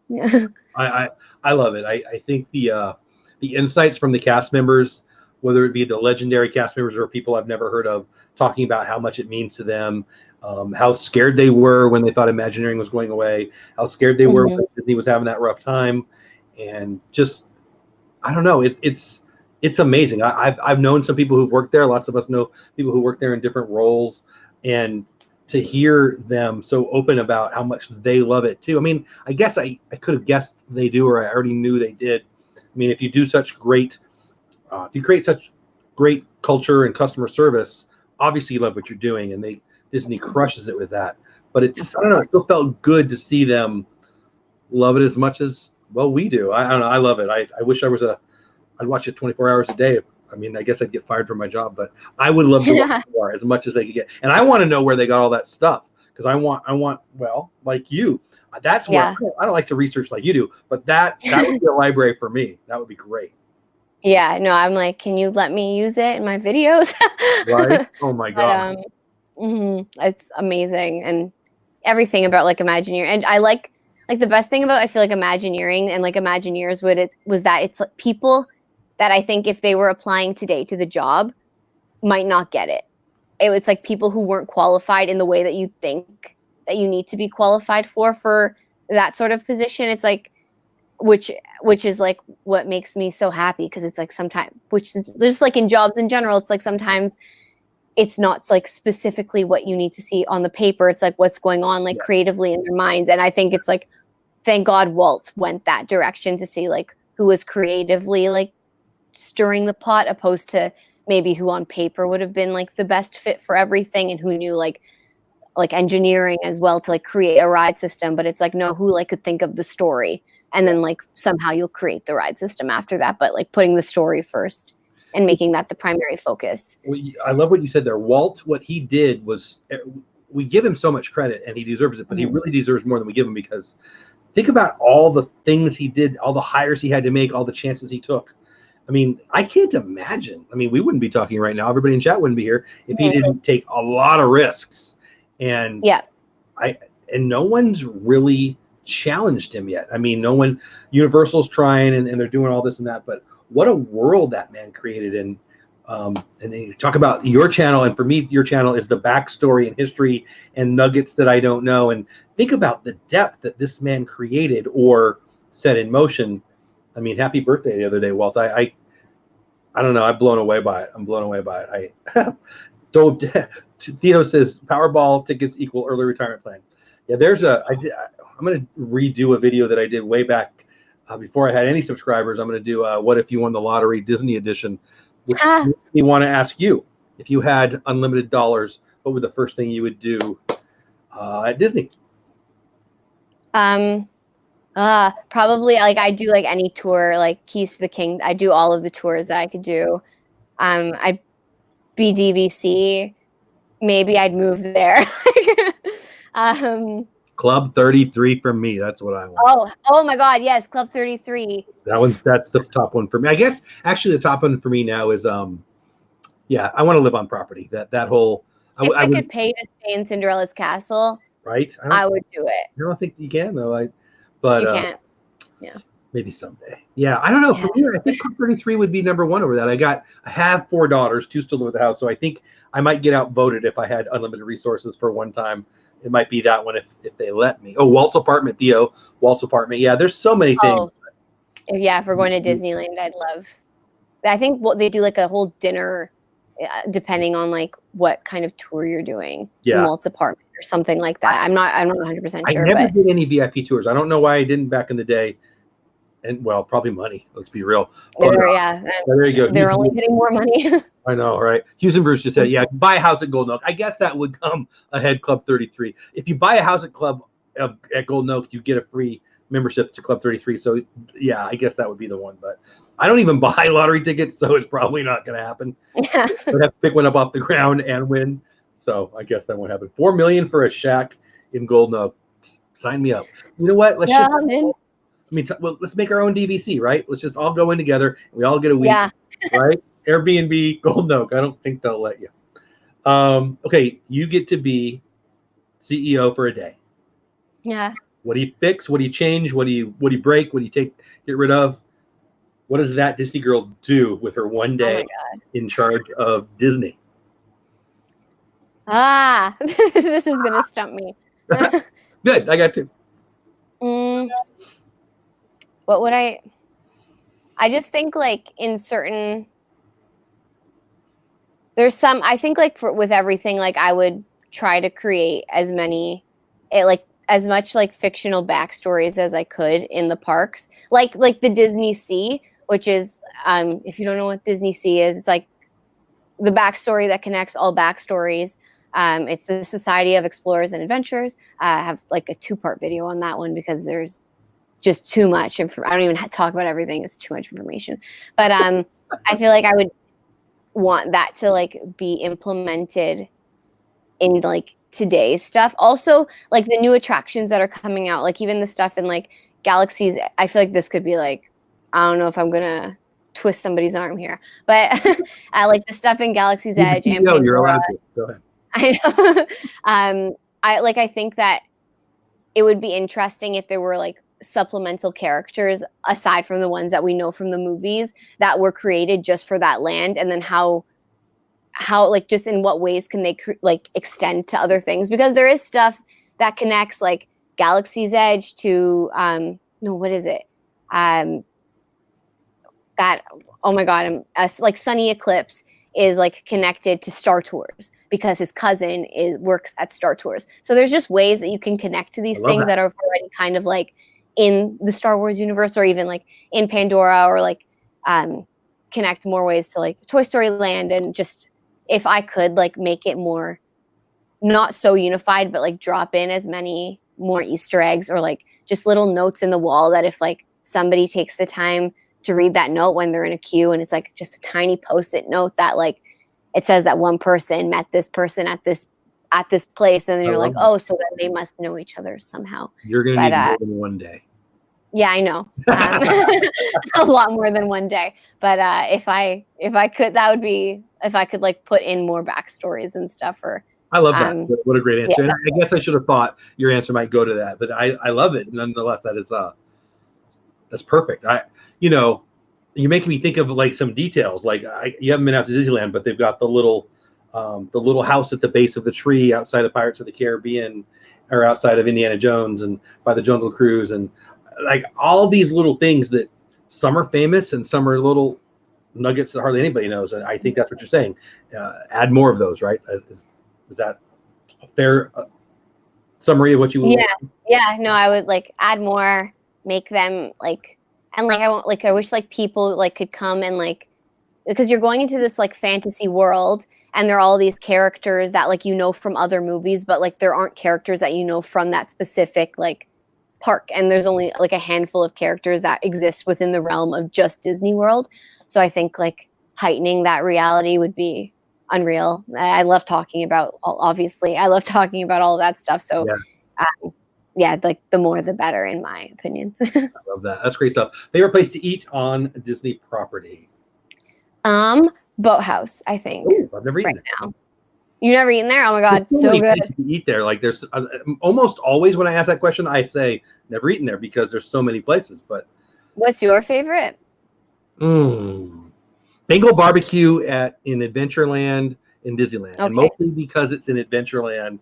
I love it. I think the insights from the cast members, whether it be the legendary cast members or people I've never heard of, talking about how much it means to them, how scared they were when they thought Imagineering was going away, how scared they were when Disney was having that rough time, and just I don't know. It's it's amazing. I've known some people who've worked there. Lots of us know people who work there in different roles, and to hear them so open about how much they love it too. I mean, I guess I could have guessed they do, or I already knew they did. I mean, if you do such great, if you create such great culture and customer service, obviously you love what you're doing, and Disney crushes it with that. But it's, I don't know, it still felt good to see them love it as much as, well, we do. I don't know, I love it. I wish I'd watch it 24 hours a day. I mean, I guess I'd get fired from my job, but I would love to watch more, as much as they could get. And I want to know where they got all that stuff, because I want, well, like you. That's where I don't like to research like you do, but that would be a library for me. That would be great. Yeah, no, I'm like, can you let me use it in my videos? Right? Oh my God. It's amazing, and everything about like Imagineering, and I like the best thing about, I feel like, Imagineering and like Imagineers was that it's like people that I think if they were applying today to the job might not get it. It was like people who weren't qualified in the way that you think that you need to be qualified for that sort of position. It's like, which is like what makes me so happy, because it's like sometimes, which is just like in jobs in general, it's like sometimes it's not like specifically what you need to see on the paper. It's like what's going on like creatively in their minds. And I think it's like, thank God Walt went that direction to see like who was creatively like stirring the pot, opposed to maybe who on paper would have been like the best fit for everything, and who knew like engineering as well to like create a ride system. But it's like, no, who like could think of the story, and then like somehow you'll create the ride system after that. But like putting the story first and making that the primary focus. I love what you said there. Walt, what he did was, we give him so much credit, and he deserves it, but he really deserves more than we give him, because think about all the things he did, all the hires he had to make, all the chances he took. I mean, I can't imagine. I mean, we wouldn't be talking right now. Everybody in chat wouldn't be here if he didn't take a lot of risks. And and no one's really challenged him yet. I mean, no one, Universal's trying, and they're doing all this and that, but what a world that man created. And then you talk about your channel, and for me, your channel is the backstory and history and nuggets that I don't know. And think about the depth that this man created or set in motion. I mean, happy birthday the other day, Walt. I don't know. I'm blown away by it. I'm blown away by it. Tito says Powerball tickets equal early retirement plan. Yeah, I'm going to redo a video that I did way back before I had any subscribers. I'm going to do what if you won the lottery Disney edition, which we want to ask you, if you had unlimited dollars, what would the first thing you would do at Disney? Probably like I do like any tour, like Keys to the King. I do all of the tours that I could do. I'd be DVC. Maybe I'd move there. Club 33 for me. That's what I want. Oh my God, yes, Club 33. That's the top one for me. I guess actually the top one for me now is I want to live on property. That whole. If I could pay to stay in Cinderella's castle, right? I would do it. I don't think you can though. But you can't. Yeah. Maybe someday. Yeah, I don't know. For me, I think Club 33 would be number one over that. I have 4 daughters, 2 still live at the house, so I think I might get outvoted if I had unlimited resources for one time. It might be that one if they let me. Oh, Walt's apartment, Theo. Walt's apartment. Yeah, there's so many things. Yeah, if we're going to Disneyland, I'd love. I think they do like a whole dinner, depending on like what kind of tour you're doing. Yeah, Walt's apartment or something like that. I'm not 100% sure. I never did any VIP tours. I don't know why I didn't back in the day. And well, probably money. Let's be real. But, there you go. They're only getting more money. I know, right? Hughes and Bruce just said, yeah, buy a house at Golden Oak. I guess that would come ahead Club 33. If you buy a house at Golden Oak, you get a free membership to Club 33. So yeah, I guess that would be the one. But I don't even buy lottery tickets, so it's probably not going to happen. I'd have to pick one up off the ground and win. So I guess that won't happen. $4 million for a shack in Golden Oak. Sign me up. You know what? Let's make our own DVC, right? Let's just all go in together. And we all get a week, right? Airbnb, Golden Oak. I don't think they'll let you. Okay, you get to be CEO for a day. Yeah. What do you fix? What do you change? What do you break? What do you get rid of? What does that Disney girl do with her one day in charge of Disney? This is gonna stump me. Good, I got 2. What would I just think like in certain there's some, I think like with everything, like I would try to create as much like fictional backstories as I could in the parks, like the Disney Sea, which is if you don't know what Disney Sea is, it's like the backstory that connects all backstories. It's the Society of Explorers and Adventurers. I have like a 2-part video on that one because there's just too much information. I don't even talk about everything. It's too much information. But I feel like I would want that to like be implemented in like today's stuff. Also, like the new attractions that are coming out, like even the stuff in like Galaxies. I feel like this could be like, I don't know if I'm gonna twist somebody's arm here, but I like the stuff in Galaxy's Edge and Pandora. You're allowed to. Go ahead. I know. I think that it would be interesting if there were like supplemental characters aside from the ones that we know from the movies that were created just for that land, and then how like just in what ways can they like extend to other things, because there is stuff that connects like Galaxy's Edge to no, what is it, that, oh my god, like Sunny Eclipse is like connected to Star Tours because his cousin works at Star Tours. So there's just ways that you can connect to these things that are already kind of like in the Star Wars universe, or even like in Pandora, or like connect more ways to like Toy Story Land. And just, if I could like make it more not so unified, but like drop in as many more Easter eggs, or like just little notes in the wall that if like somebody takes the time to read that note when they're in a queue, and it's like just a tiny post-it note that like it says that one person met this person at this place, and then you're like, oh, so then they must know each other somehow. You're gonna need more than one day. Yeah, I know. A lot more than one day. But if I could, that would be, if I could like put in more backstories and stuff. Or I love that. What a great answer. Yeah, and I guess I should have thought your answer might go to that, but I love it nonetheless. That's perfect. You're making me think of like some details. Like you haven't been out to Disneyland, but they've got the little house at the base of the tree outside of Pirates of the Caribbean, or outside of Indiana Jones, and by the Jungle Cruise, and like all these little things that some are famous and some are little nuggets that hardly anybody knows. And I think that's what you're saying. Add more of those, right? Is that a fair summary of what you? Yeah. No, I would like add more, make them like. And like I wish like people like could come and like, because you're going into this like fantasy world, and there are all these characters that like from other movies, but like there aren't characters that from that specific like park, and there's only like a handful of characters that exist within the realm of just Disney World. So I think like heightening that reality would be unreal. I love talking about, obviously I love talking about all of that stuff. So yeah, like the more the better, in my opinion. I love that. That's great stuff. Favorite place to eat on Disney property? Boathouse, I think. Ooh, I've never eaten there. Now. You've never eaten there? Oh my god, so good. To eat there. Like there's almost always when I ask that question, I say never eaten there because there's so many places. But what's your favorite? Bengal barbecue in Adventureland in Disneyland, and mostly because it's in Adventureland.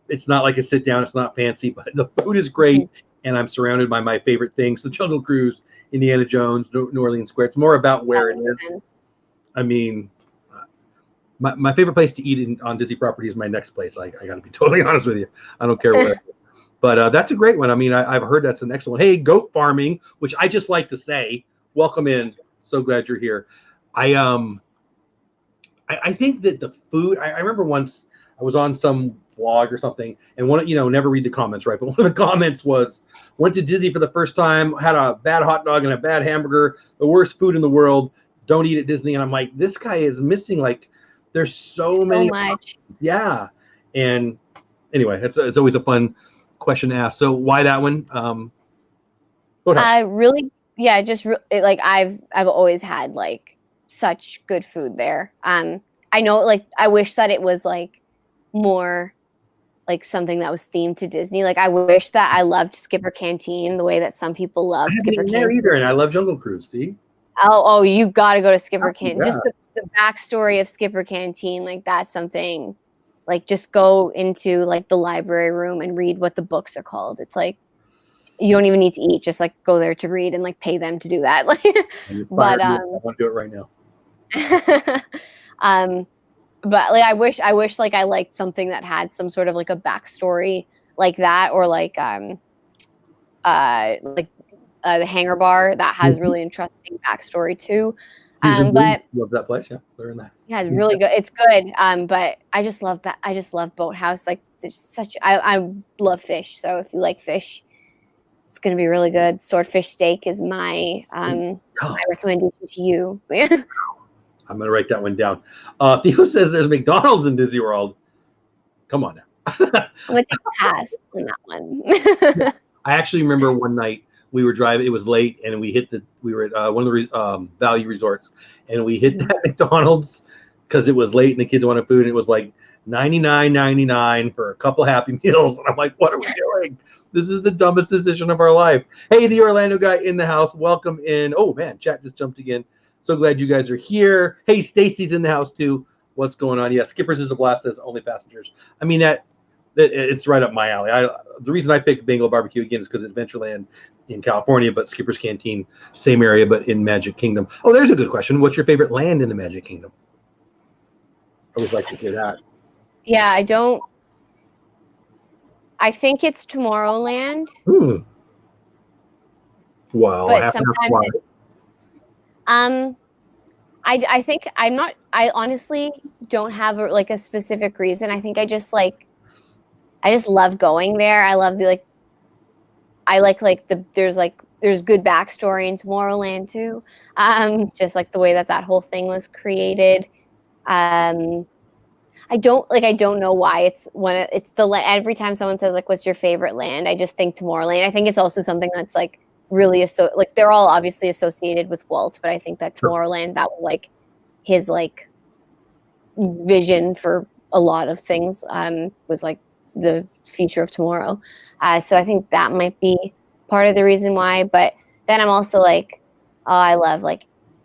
It's not like a sit down. It's not fancy, but the food is great, and I'm surrounded by my favorite things: the Jungle Cruise, Indiana Jones, New Orleans Square. It's more about where it is. I mean, my favorite place to eat on Disney property is my next place. I got to be totally honest with you. I don't care where. But that's a great one. I mean, I've heard that's an excellent one. Hey, goat farming, which I just like to say, welcome in. So glad you're here. I think that the food. I remember once I was on some blog or something, and never read the comments, right? But one of the comments was, went to Disney for the first time, had a bad hot dog and a bad hamburger, the worst food in the world, don't eat at Disney. And I'm like, this guy is missing, like, there's so many much. Yeah. And anyway, it's always a fun question to ask. So why that one? Really, yeah, just like I've always had like such good food there. I know, like, I wish that it was like more like something that was themed to Disney. Like I wish that I loved Skipper Canteen the way that some people love Skipper Canteen. Either, and I love Jungle Cruise. See? Oh, you got to go to Skipper Canteen. Yeah. Just the backstory of Skipper Canteen, like that's something. Like just go into like the library room and read what the books are called. It's like you don't even need to eat; just like go there to read and like pay them to do that. Like, but I want to do it right now. but like I wish like I liked something that had some sort of like a backstory like that, or like the Hangar Bar that has really interesting backstory too. But love that place. Yeah, they're in that. Yeah, it's really good. It's good. But I just love Boathouse. Like it's such. I love fish. So if you like fish, it's gonna be really good. Swordfish steak is my my recommendation to you. I'm gonna write that one down. Theo says there's McDonald's in Disney World. Come on now. I'm gonna take a pass on that one. I actually remember one night we were driving. It was late, and we were at one of the value resorts, and we hit that McDonald's because it was late and the kids wanted food. And it was like $99.99 for a couple Happy Meals, and I'm like, what are we doing? This is the dumbest decision of our life. Hey, the Orlando guy in the house, welcome in. Oh man, chat just jumped again. So glad you guys are here. Hey, Stacy's in the house too. What's going on? Yeah, Skippers is a blast. Says only passengers. I mean it's right up my alley. The reason I picked Bengal Barbecue again is because it's Adventureland in California, but Skipper's Canteen, same area, but in Magic Kingdom. Oh, there's a good question. What's your favorite land in the Magic Kingdom? I always like to hear that. Yeah, I think it's Tomorrowland. Well, but sometimes I think I honestly don't have a specific reason. I think I just love going there. I love there's good backstory in Tomorrowland too. Just like the way that whole thing was created. I don't know why it's every time someone says like, what's your favorite land? I just think Tomorrowland. I think it's also something that's like really they're all obviously associated with Walt, but I think that Tomorrowland, that was like his like vision for a lot of things, was like the future of tomorrow. So I think that might be part of the reason why. But then I'm also like, oh, I love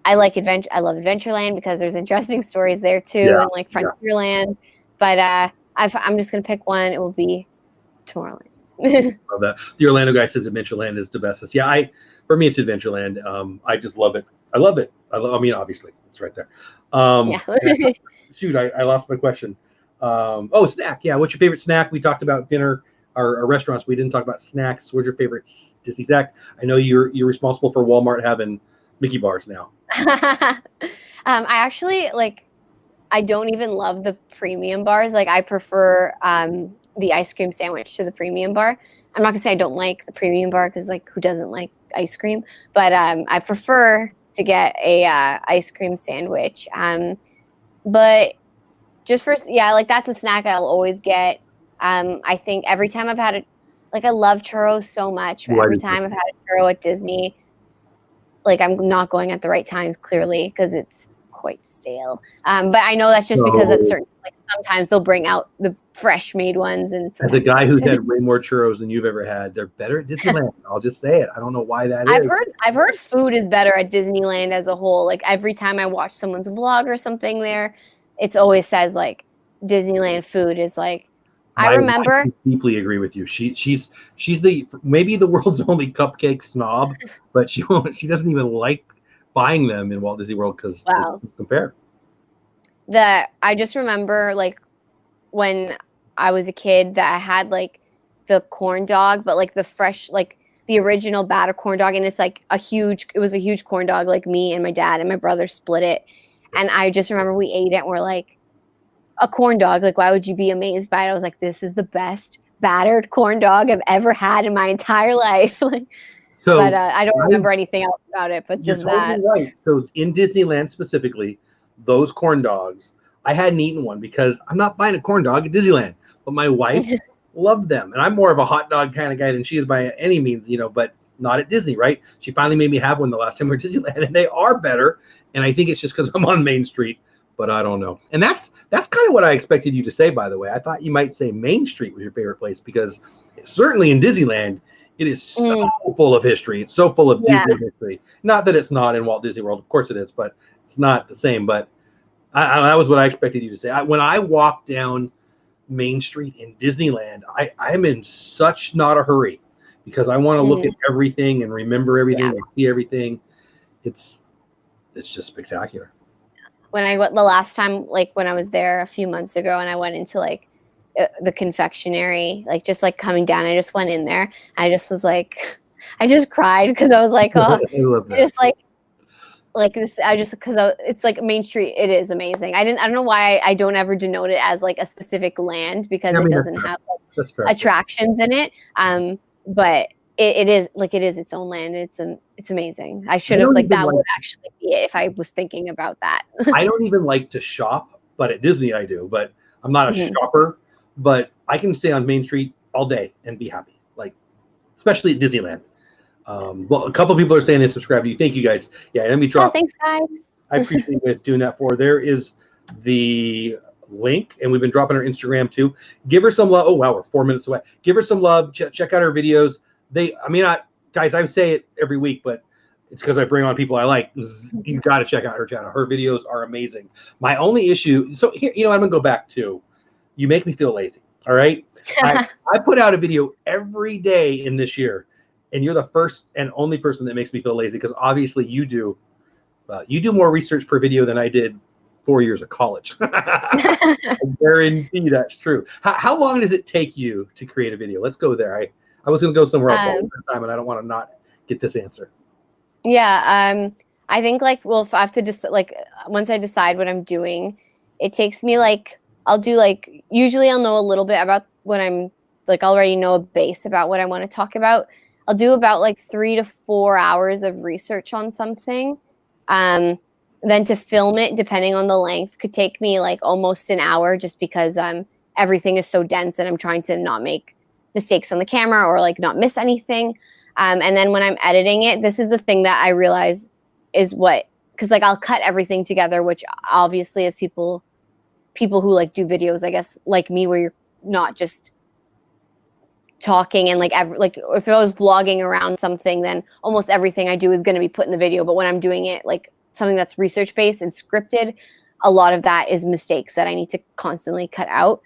Adventureland because there's interesting stories there too, and like Frontierland. But I'm just gonna pick one. It will be Tomorrowland. Love that. The Orlando guy says Adventureland is the bestest. Yeah, for me it's Adventureland. I just love it. I love it. I mean, obviously it's right there. Shoot, I lost my question. Snack. Yeah, what's your favorite snack? We talked about dinner, our restaurants. We didn't talk about snacks. What's your favorite Disney snack? I know you're responsible for Walmart having Mickey bars now. I actually I don't even love the premium bars. Like I prefer the ice cream sandwich to the premium bar. I'm not gonna say I don't like the premium bar because like who doesn't like ice cream? But I prefer to get a ice cream sandwich. But just that's a snack I'll always get. I think every time I've had it, I love churros so much. But every time I've had a churro at Disney, I'm not going at the right times clearly because it's quite stale. But I know that's just because at certain sometimes they'll bring out the fresh made ones. And as a guy who's had way more churros than you've ever had, they're better at Disneyland. I'll just say it. I don't know why that is. I've heard food is better at Disneyland as a whole. Like every time I watch someone's vlog or something there, it's always says Disneyland food is I remember. I deeply agree with you. She's maybe the world's only cupcake snob, but she doesn't even like buying them in Walt Disney World because compare. I just remember when I was a kid that I had the corn dog, but the fresh the original batter corn dog, and it's it was a huge corn dog. Me and my dad and my brother split it, and I just remember we ate it and we're like, a corn dog, why would you be amazed by it? I was like, this is the best battered corn dog I've ever had in my entire life. But I don't remember anything else about it, but just that. Right. So in Disneyland specifically, those corn dogs, I hadn't eaten one because I'm not buying a corn dog at Disneyland, but my wife loved them. And I'm more of a hot dog kind of guy than she is by any means, but not at Disney, right? She finally made me have one the last time we were at Disneyland, and they are better. And I think it's just because I'm on Main Street, but I don't know. And that's kind of what I expected you to say, by the way. I thought you might say Main Street was your favorite place because certainly in Disneyland, it is so full of history. It's so full of Disney history. Not that it's not in Walt Disney World. Of course it is, but it's not the same. But that was what I expected you to say. When I walk down Main Street in Disneyland, I'm in such not a hurry because I want to look at everything and remember everything and see everything. It's just spectacular. when I went the last time, like when I was there a few months ago, and I went into like the confectionery, like just like coming down, I just went in there. I just was like, I just cried because I was like, oh, I love that. just like this. I just because it's like Main Street. It is amazing. I don't know why I don't ever denote it as like a specific land because I mean, it doesn't have that's fair. attractions in it. But it is its own land. It's amazing. I should have like that would actually be it if I was thinking about that. I don't even like to shop, but at Disney I do. But I'm not a shopper. But I can stay on Main Street all day and be happy, like especially at Disneyland. Well, a couple of people are saying they subscribe to you. Thank you guys. Yeah, let me drop. Oh, thanks, guys. I appreciate you guys doing that. There is the link, and we've been dropping our Instagram too. Give her some love. Oh wow, we're 4 minutes away. Give her some love. Check out her videos. Guys, I say it every week, but it's because I bring on people I like. You got to check out her channel. Her videos are amazing. My only issue, so here, I'm gonna go back to, you make me feel lazy. All right, I put out a video every day in this year, and you're the first and only person that makes me feel lazy because obviously you do more research per video than I did 4 years of college. I guarantee that's true. How long does it take you to create a video? Let's go there. I was going to go somewhere else all the time, and I don't want to not get this answer. Yeah, I think like, well, if I have to just like once I decide what I'm doing, it takes me like I'll do like usually I'll know a little bit about what I'm like. I already know a base about what I want to talk about. I'll do about like 3 to 4 hours of research on something. Then to film it, depending on the length, could take me like almost an hour just because everything is so dense and I'm trying to not make mistakes on the camera or like not miss anything. And then when I'm editing it, this is the thing that I realize is because like I'll cut everything together, which obviously as people who like do videos, I guess like me, where you're not just talking and like if I was vlogging around something, then almost everything I do is going to be put in the video. But when I'm doing it like something that's research based and scripted, a lot of that is mistakes that I need to constantly cut out.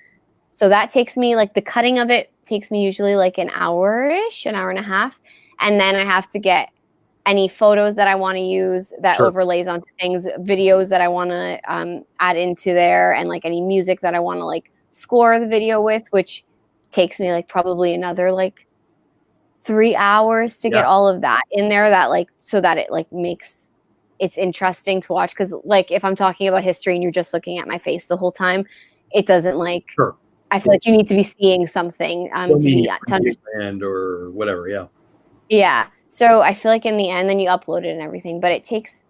So that takes me like the cutting of it takes me usually like an hour-ish, an hour and a half. And then I have to get any photos that I want to use that overlays onto things, videos that I want to add into there, and like any music that I want to like score the video with, which takes me like probably another like 3 hours to get all of that in there, that like so that it like makes it's interesting to watch. Because like if I'm talking about history and you're just looking at my face the whole time, it doesn't like I feel like you need to be seeing something to understand or whatever. Yeah. So I feel like in the end, then you upload it and everything, but it takes,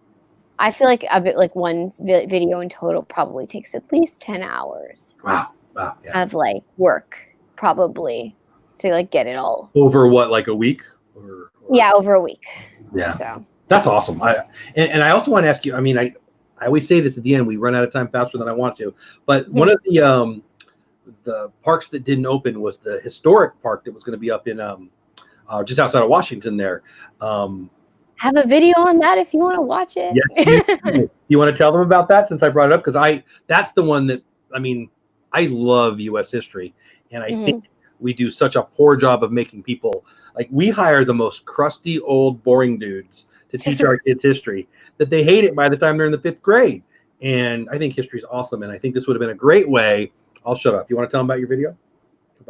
I feel like a bit like one video in total probably takes at least 10 hours. Wow. Yeah. Of like work probably to like get it all. Over what, like a week? Or... Yeah, over a week. Yeah. So that's awesome. And I also want to ask you, I mean, I always say this at the end, we run out of time faster than I want to, but one of the parks that didn't open was the historic park that was going to be up in just outside of Washington there. Have a video on that if you want to watch it. Yes, you want to tell them about that since I brought it up? Because that's the one that, I mean, I love U.S. history, and I think we do such a poor job of making people, like we hire the most crusty, old, boring dudes to teach our kids history that they hate it by the time they're in the 5th grade. And I think history is awesome, and I think this would have been a great way. I'll shut up. You want to tell them about your video?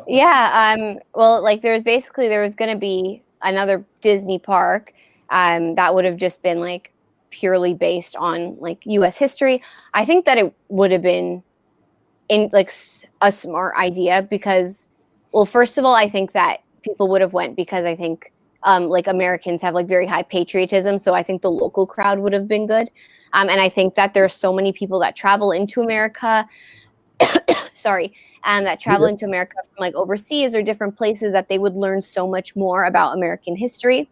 Yeah. Well, like there was going to be another Disney park that would have just been like purely based on like U.S. history. I think that it would have been in like a smart idea because, well, first of all, I think that people would have went because I think like Americans have like very high patriotism. So I think the local crowd would have been good. And I think that there are so many people that travel into America that travel into America from like overseas or different places that they would learn so much more about American history.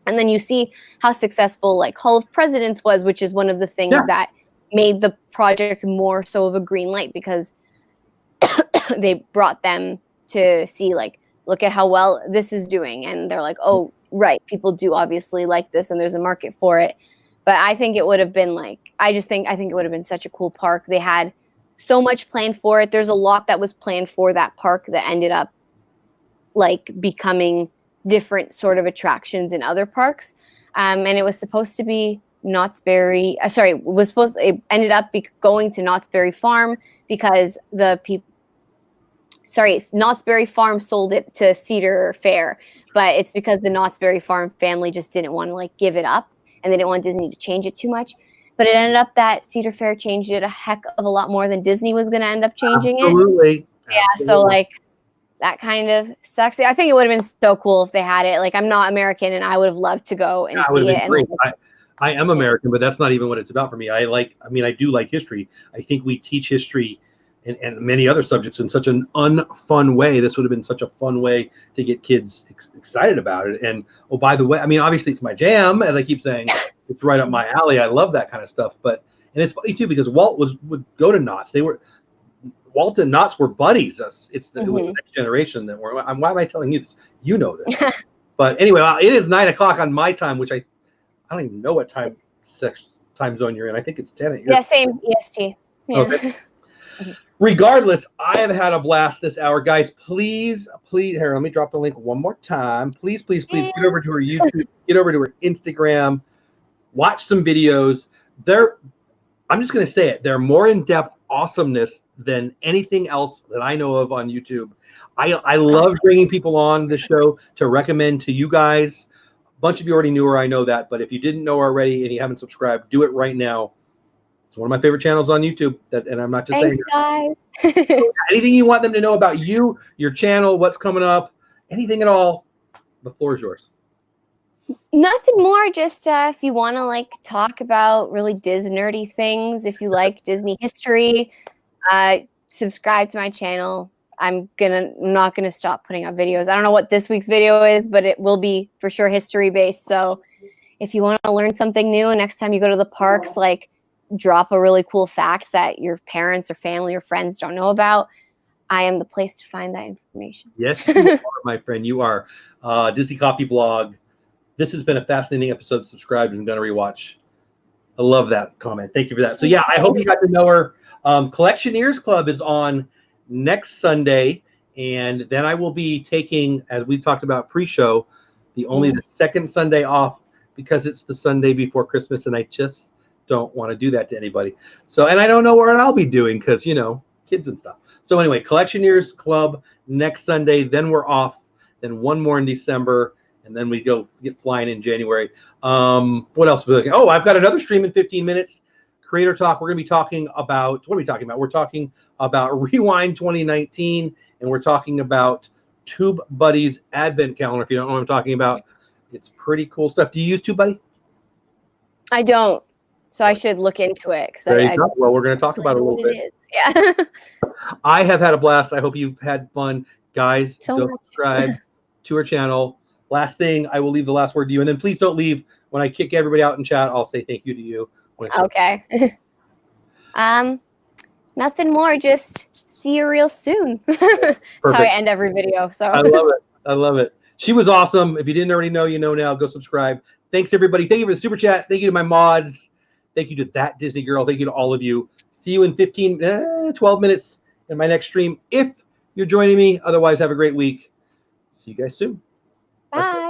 And then you see how successful like Hall of Presidents was, which is one of the things that made the project more so of a green light because they brought them to see like, look at how well this is doing. And they're like, oh, right, people do obviously like this and there's a market for it. But I think it would have been like, I think it would have been such a cool park. They had so much planned for it. There's a lot that was planned for that park that ended up like becoming different sort of attractions in other parks. And it was supposed to be Knott's Berry. It ended up going to Knott's Berry Farm because Knott's Berry Farm sold it to Cedar Fair, but it's because the Knott's Berry Farm family just didn't want to like give it up, and they didn't want Disney to change it too much. But it ended up that Cedar Fair changed it a heck of a lot more than Disney was going to end up changing it. Yeah, so like that kind of sucks. I think it would have been so cool if they had it. Like, I'm not American, and I would have loved to go and see it. And like, I am American, but that's not even what it's about for me. I do like history. I think we teach history and many other subjects in such an unfun way. This would have been such a fun way to get kids excited about it. And oh, by the way, I mean, obviously it's my jam, as I keep saying. It's right up my alley. I love that kind of stuff. And it's funny too because Walt would go to Knott's. Walt and Knott's were buddies. It was the next generation that were. Why am I telling you this? You know this. But anyway, it is 9 o'clock on my time, which I don't even know what time zone you're in. I think it's 10 at yours. Yeah, same EST. Yeah. Okay. Regardless, I have had a blast this hour, guys. Please, here, let me drop the link one more time. Please, get over to her YouTube, get over to her Instagram, watch some videos. I'm just going to say it. They're more in-depth awesomeness than anything else that I know of on YouTube. I love bringing people on the show to recommend to you guys. A bunch of you already knew her, I know that, but if you didn't know her already and you haven't subscribed, do it right now. It's one of my favorite channels on YouTube, and I'm not just saying. Thanks, guys. Anything you want them to know about you, your channel, what's coming up, anything at all, the floor is yours. Nothing more. Just if you want to like talk about really Disney nerdy things, if you like Disney history, subscribe to my channel. I'm not gonna stop putting up videos. I don't know what this week's video is, but it will be for sure history based. So if you want to learn something new, next time you go to the parks, like drop a really cool fact that your parents or family or friends don't know about, I am the place to find that information. Yes, you are, my friend. You are. Disney Coffee Blog. This has been a fascinating episode. Subscribe and gonna rewatch. I love that comment. Thank you for that. So yeah, I hope you got to know her. Collectioneers Club is on next Sunday, and then I will be taking, as we talked about pre-show, the second Sunday off because it's the Sunday before Christmas, and I just don't want to do that to anybody. So, and I don't know what I'll be doing because, kids and stuff. So anyway, Collectioneers Club next Sunday, then we're off, then one more in December, and then we go get flying in January. What else? Oh, I've got another stream in 15 minutes. Creator Talk. We're going to be talking about, what are we talking about? We're talking about Rewind 2019, and we're talking about Tube Buddy's Advent Calendar. If you don't know what I'm talking about, it's pretty cool stuff. Do you use Tube Buddy? I don't. So I should look into it. Well, we're going to talk about it a little bit. Yeah. I have had a blast. I hope you've had fun. Guys, go subscribe to our channel. Last thing, I will leave the last word to you. And then please don't leave. When I kick everybody out in chat, I'll say thank you to you. Okay. Nothing more. Just see you real soon. That's how I end every video. So I love it. I love it. She was awesome. If you didn't already know, you know now. Go subscribe. Thanks, everybody. Thank you for the super chats. Thank you to my mods. Thank you to that Disney girl. Thank you to all of you. See you in 12 minutes in my next stream if you're joining me. Otherwise, have a great week. See you guys soon. Bye.